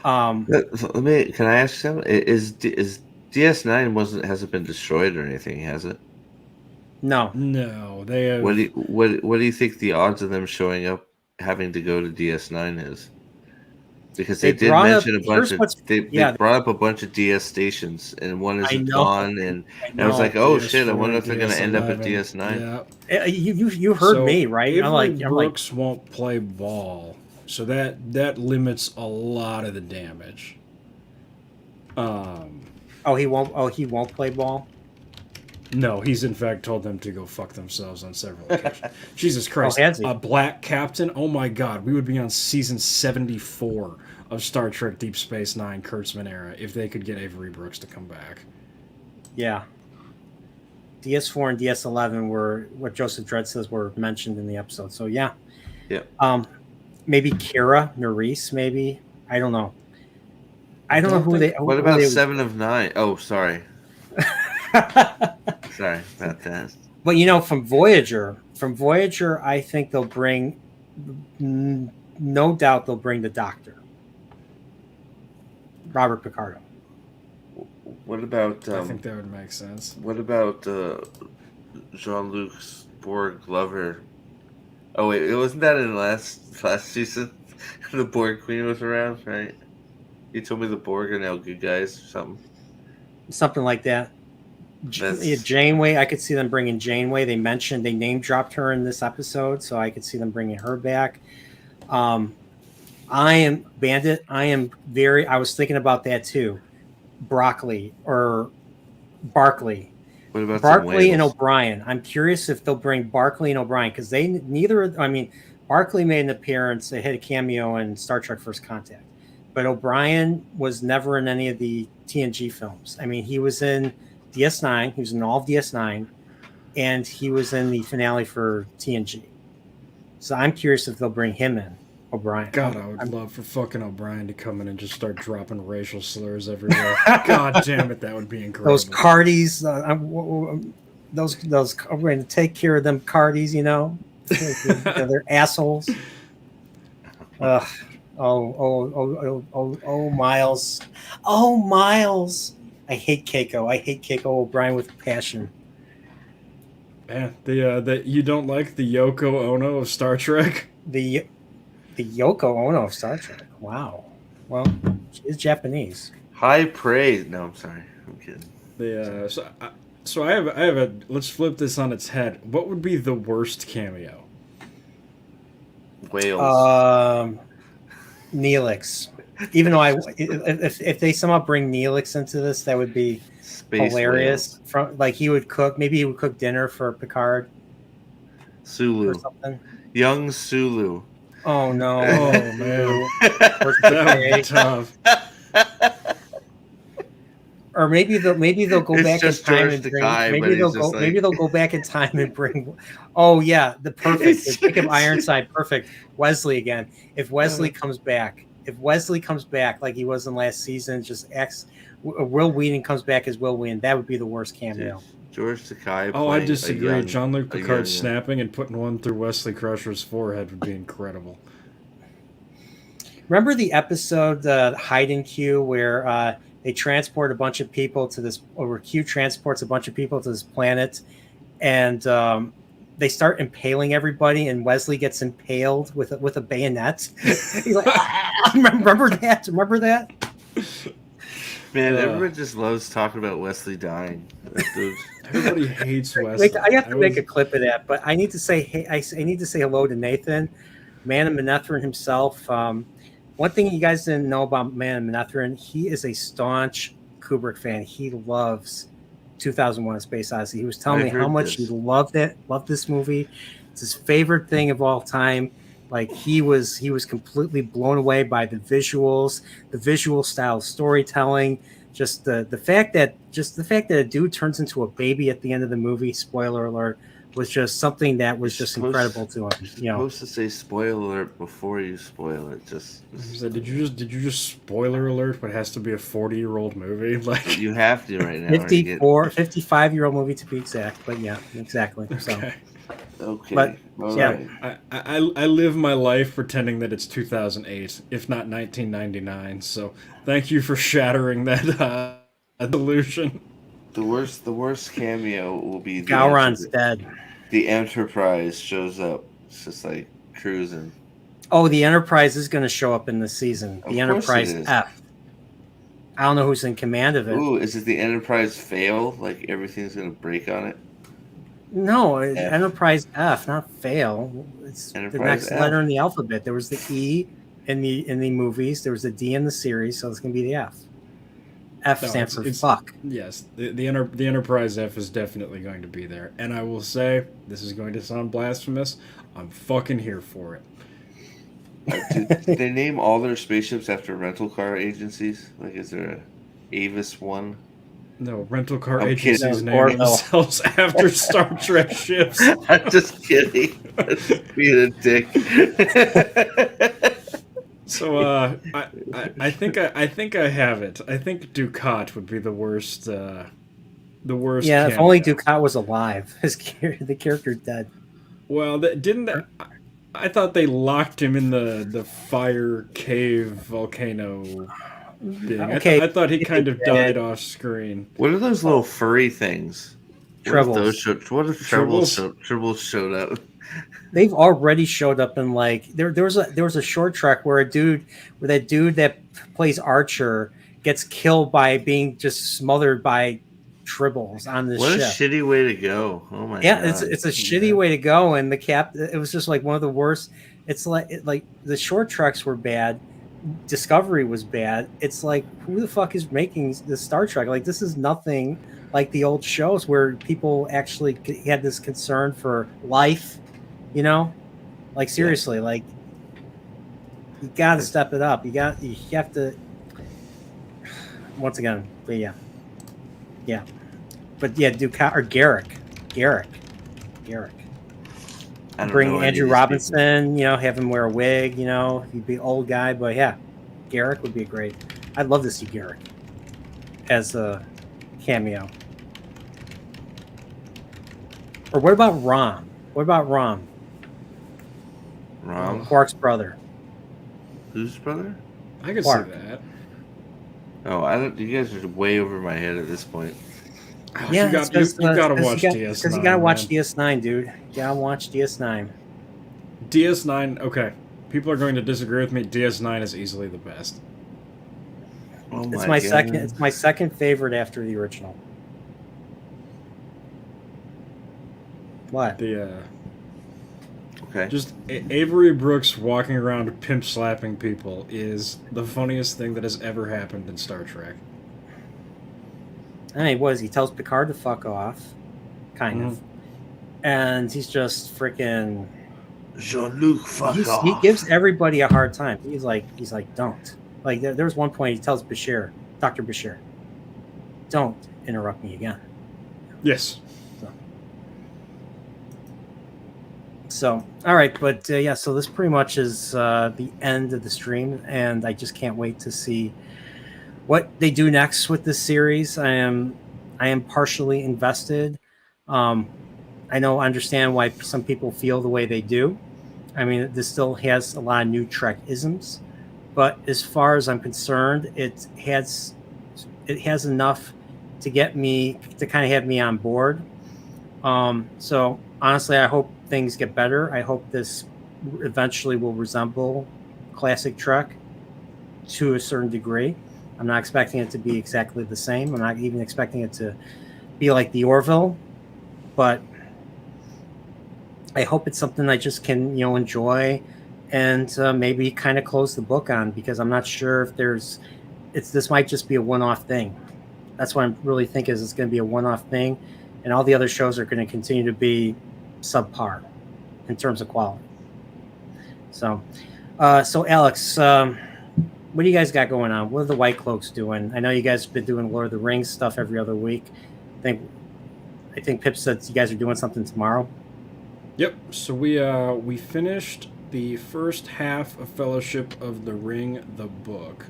Can I ask something? Is DS9 hasn't been destroyed or anything, has it? No. No, they have. What do you think the odds of them showing up having to go to DS9 is? Because they did mention a bunch of they brought up a bunch of DS stations, and one is gone, and I was like, oh shit, I wonder if they're going to end up at DS9. Yeah, you heard me right. Avery Brooks won't play ball, so that limits a lot of the damage. He won't play ball. No, he's in fact told them to go fuck themselves on several occasions. Jesus Christ. has he? A black captain? Oh my god, we would be on season 74 of Star Trek Deep Space Nine Kurtzman era if they could get Avery Brooks to come back. Yeah. DS4 and DS11 were what Joseph Dredd says were mentioned in the episode. So yeah. Yeah. Maybe Kira Nerys, maybe. I don't know. I don't know who they. What about 7 of 9? Oh, sorry. Sorry about that. But from Voyager, I think they'll bring. No doubt they'll bring the Doctor, Robert Picardo. What about? I think that would make sense. What about Jean-Luc Borg Glover? Oh wait, it wasn't that in last season? The Borg Queen was around, right? You told me the Borg are now good guys or something. Something like that. Janeway, I could see them bringing Janeway. They name dropped her in this episode, so I could see them bringing her back. I am Bandit. I was thinking about that too. Barkley. What about Barkley and O'Brien? I'm curious if they'll bring Barkley and O'Brien because Barkley made an appearance. They had a cameo in Star Trek First Contact, but O'Brien was never in any of the TNG films. I mean, he was in DS9. He was in all of DS9, and he was in the finale for TNG. So I'm curious if they'll bring him in, O'Brien. God, I would love for fucking O'Brien to come in and just start dropping racial slurs everywhere. God damn it, that would be incredible. Those Cardis, those we're going to take care of them Cardis, they're assholes. Miles. Oh, Miles. I hate Keiko. I hate Keiko O'Brien with passion. Man, you don't like the Yoko Ono of Star Trek? The Yoko Ono of Star Trek. Wow. Well, she's Japanese. High praise. No, I'm sorry. I'm kidding. So I have a. Let's flip this on its head. What would be the worst cameo? Whales. Neelix. Even though if they somehow bring Neelix into this, that would be hilarious. He would cook. Maybe he would cook dinner for Picard. Sulu. Or something. Young Sulu. Oh no! Oh man, that would be tough. Or maybe they'll go back in time and bring. Maybe they'll go back in time and bring. Oh yeah, the Jacob Ironside, perfect. Wesley again. If Wesley comes back like he was in last season, just Will Whedon comes back as Will Whedon, that would be the worst cameo. George Takei. Oh, I disagree. Jean-Luc Picard snapping and putting one through Wesley Crusher's forehead would be incredible. Remember the episode Hide and Q where they transport a bunch of people to this, or Q transports a bunch of people to this planet, and they start impaling everybody, and Wesley gets impaled with a bayonet. He's like, remember that? Man, everyone just loves talking about Wesley dying. That dude- Everybody hates Wesley. I have to make was- a clip of that, but I need to say, hey, I need to say hello to Nathan, Man of Manetheren himself. One thing you guys didn't know about Man of Manetheren, he is a staunch Kubrick fan. He loves 2001: A Space Odyssey. He was telling I me how heard much this. he loved this movie. It's his favorite thing of all time. Like he was completely blown away by the visuals, the visual style of storytelling. Just the fact that a dude turns into a baby at the end of the movie, spoiler alert, was just something that was just incredible to him. You know, Supposed to say spoiler alert before you spoil it. Just So did you just spoiler alert? But it has to be a 40-year-old movie. Like you have to right now. or you get- 55-year-old movie to be exact. But yeah, exactly. So okay. Okay. But, all yeah. right. I live my life pretending that it's 2008, if not 1999. So thank you for shattering that illusion. The worst cameo will be Gowron's dead. The Enterprise shows up. It's just like cruising. Oh, the Enterprise is going to show up in this season. Of The course Enterprise it is. F. I don't know who's in command of it. Ooh, is it the Enterprise fail? Like everything's gonna break on it? No, F. Enterprise F, not fail. It's the Enterprise next F. letter in the alphabet. There was the E in the movies. There was the D in the series, so it's going to be the F. F No, stands for it's- fuck. Yes, the Enterprise F is definitely going to be there, and I will say this is going to sound blasphemous. I'm fucking here for it. Did they name all their spaceships after rental car agencies? Like, is there a Avis one? No, rental car I'm agencies kidding. name Orville. themselves after Star Trek ships. I'm just kidding. Being a dick. So I think I have it. I think Ducat would be the worst. The worst. Yeah, if cameo. only Ducat was alive. The character dead. Well, didn't that? I thought they locked him in the fire cave volcano thing. Okay. I thought he kind of died off screen. What are those little furry things? What if Tribbles. what if Tribbles showed up? They've already showed up in like there was a short track where that dude that plays Archer gets killed by being just smothered by tribbles on this What ship. a shitty way to go! Oh my Yeah, god! it's a shitty way to go, and it was just like one of the worst. It's like the short treks were bad, Discovery was bad. It's like, who the fuck is making this Star Trek? Like, this is nothing like the old shows where people actually had this concern for life, you know? Like, seriously, like, you got to step it up. You have to, once again, but yeah. But yeah, Ducat or Garrick. I don't Bring know any Andrew of these Robinson, you know, have him wear a wig, you know, he'd be an old guy, but yeah, Garrick would be great. I'd love to see Garrick as a cameo. Or what about Rom? people. Rom, Quark's brother. whose brother? I can Quark. see that. Oh, I don't. You guys are way over my head at this point. Yeah, you got to watch DS9. Because you got to watch man. DS9, dude. You got to watch DS9. DS9. Okay, people are going to disagree with me. DS9 is easily the best. Oh It's my my God. second. It's my second favorite after the original. What? The Okay. just Avery Brooks walking around pimp slapping people is the funniest thing that has ever happened in Star Trek. I mean, what is he tells Picard to fuck off, kind of, and he's just freaking. Jean-Luc, fuck He off. gives everybody a hard time. He's like, don't. Like, there was one point he tells Bashir, Dr. Bashir, don't interrupt me again. Yes. So, all right, but yeah, so this pretty much is the end of the stream, and I just can't wait to see what they do next with this series. I am partially invested. I understand why some people feel the way they do. I mean, this still has a lot of new Trek isms, but as far as I'm concerned, it has enough to get me to kind of have me on board. So honestly, I hope things get better. I hope this eventually will resemble classic Trek to a certain degree. I'm not expecting it to be exactly the same. I'm not even expecting it to be like the Orville, but I hope it's something I just can, enjoy and maybe kind of close the book on, because I'm not sure if this might just be a one-off thing. That's what I really think is it's going to be a one-off thing, and all the other shows are going to continue to be subpar in terms of quality. So Alex, what do you guys got going on? What are the White Cloaks doing? I know you guys have been doing Lord of the Rings stuff every other week. I think Pip said you guys are doing something tomorrow. Yep. So we finished the first half of Fellowship of the Ring, the book.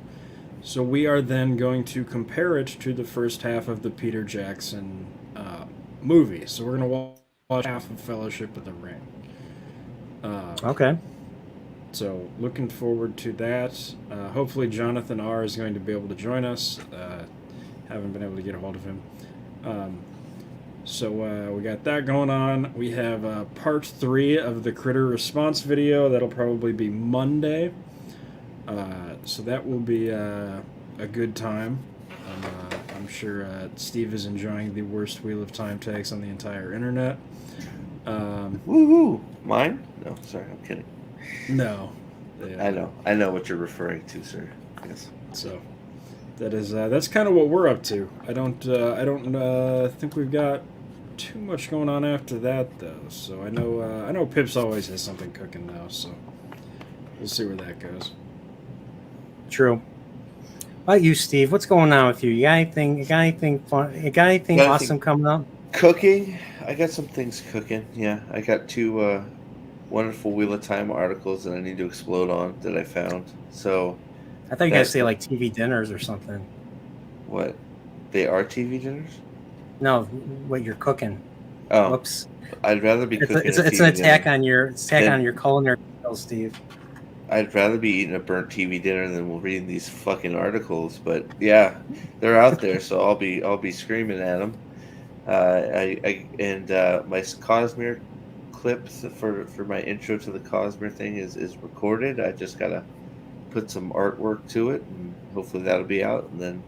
So we are then going to compare it to the first half of the Peter Jackson movie. So we're going to watch half of Fellowship of the Ring. Okay. So looking forward to that. Hopefully Jonathan R. is going to be able to join us. Haven't been able to get a hold of him. So we got that going on. We have part 3 of the Critter response video. That'll probably be Monday. So that will be a good time. I'm sure Steve is enjoying the worst Wheel of Time takes on the entire internet. Woohoo! Mine? No, sorry, I'm kidding. No. I know what you're referring to, sir. Yes. So that's kind of what we're up to. I don't think we've got too much going on after that though. So I know Pips always has something cooking now. So we'll see where that goes. True. How about you, Steve? What's going on with you? You got anything fun? You got anything awesome coming up? Cooking. I got some things cooking. Yeah, I got 2 wonderful Wheel of Time articles that I need to explode on that I found. So I thought you guys say like TV dinners or something. What? They are TV dinners? No, what you're cooking. Oh, whoops! I'd rather be cooking. It's an attack on your culinary skills, Steve. I'd rather be eating a burnt TV dinner than reading these fucking articles. But yeah, they're out there, so I'll be screaming at them. My Cosmere clips for my intro to the Cosmere thing is recorded. I just gotta put some artwork to it, and hopefully that'll be out. And then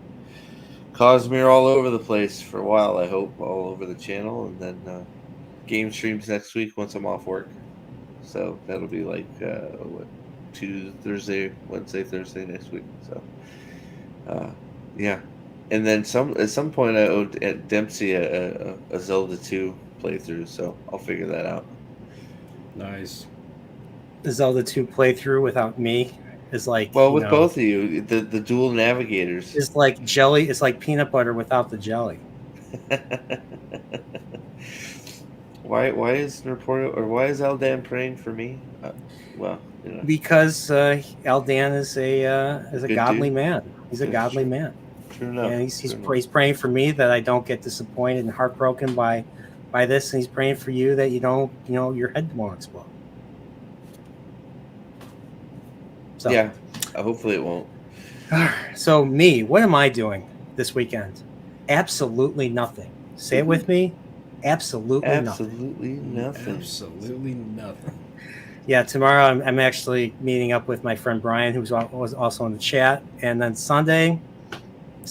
Cosmere all over the place for a while. I hope all over the channel, and then game streams next week once I'm off work. So that'll be like Wednesday, Thursday next week. So yeah, and then at some point I owed Dempsey a Zelda 2 playthrough, so I'll figure that out. Nice. The Zelda 2 playthrough without me is like with both of you, the dual navigators. It's like jelly. It's like peanut butter without the jelly. Why is Nerporio, or why is Aldan praying for me? Because Aldan is a godly dude. man. He's a godly man. True enough. And he's praying for me that I don't get disappointed and heartbroken by this, and he's praying for you that you don't, your head won't explode. So, yeah, hopefully it won't. So me, what am I doing this weekend? Absolutely nothing. Say it with me. Absolutely nothing. Absolutely nothing. Yeah, tomorrow I'm actually meeting up with my friend Brian, who was also in the chat, and then Sunday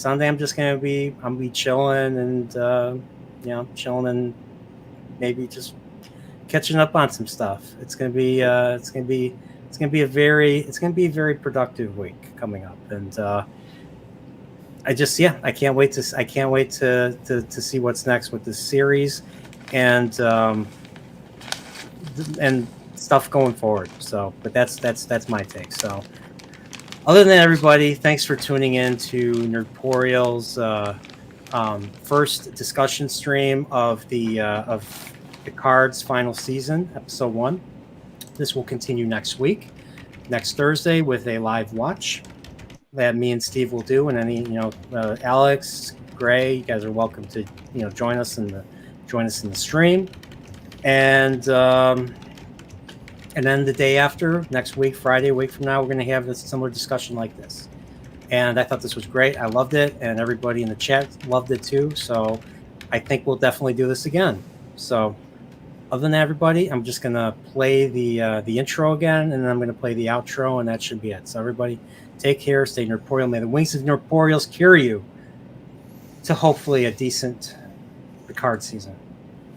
I'm just gonna be chilling and chilling and maybe just catching up on some stuff. It's gonna be a very productive week coming up, and I can't wait to see what's next with this series and stuff going forward. So, but that's my take. So, other than that, everybody, thanks for tuning in to Nerdporial's first discussion stream of Picard's final season, episode 1. This will continue next week, next Thursday, with a live watch that me and Steve will do, and any Alex, Gray, you guys are welcome to join us in the stream, and then the day after, next week, Friday, a week from now, we're going to have a similar discussion like this. And I thought this was great. I loved it, and everybody in the chat loved it too. So I think we'll definitely do this again. So Other than that, everybody, I'm just gonna play the intro again, and then I'm gonna play the outro, and that should be it. So everybody, take care, stay corporeal. May the wings of corporeals carry you to hopefully a decent Picard season.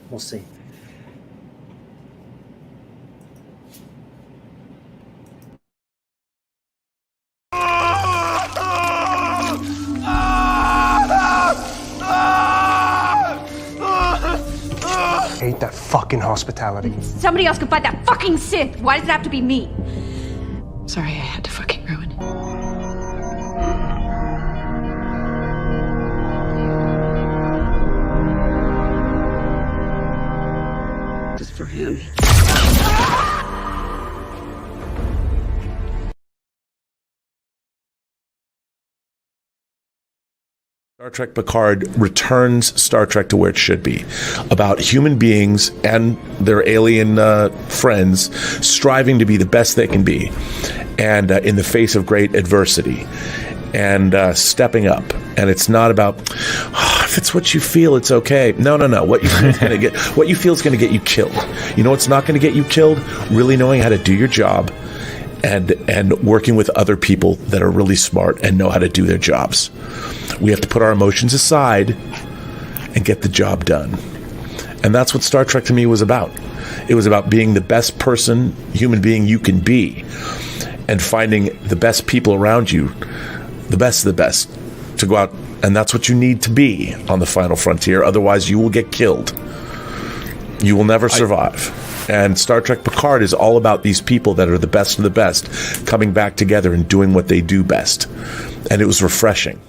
We'll see. Hate that fucking hospitality. Somebody else could fight that fucking Sith. Why does it have to be me? Sorry, I had to fucking ruin it. Just for him. Star Trek Picard returns Star Trek to where it should be, about human beings and their alien friends striving to be the best they can be, and in the face of great adversity, and stepping up. And it's not about, if it's what you feel, it's okay. No. What you feel is going to get you killed. You know what's not going to get you killed? Really knowing how to do your job, and working with other people that are really smart and know how to do their jobs. We have to put our emotions aside and get the job done. And that's what Star Trek to me was about. It was about being the best person, human being you can be, and finding the best people around you, the best of the best, to go out. And that's what you need to be on the final frontier. Otherwise, you will get killed. You will never survive. And Star Trek Picard is all about these people that are the best of the best coming back together and doing what they do best. And it was refreshing.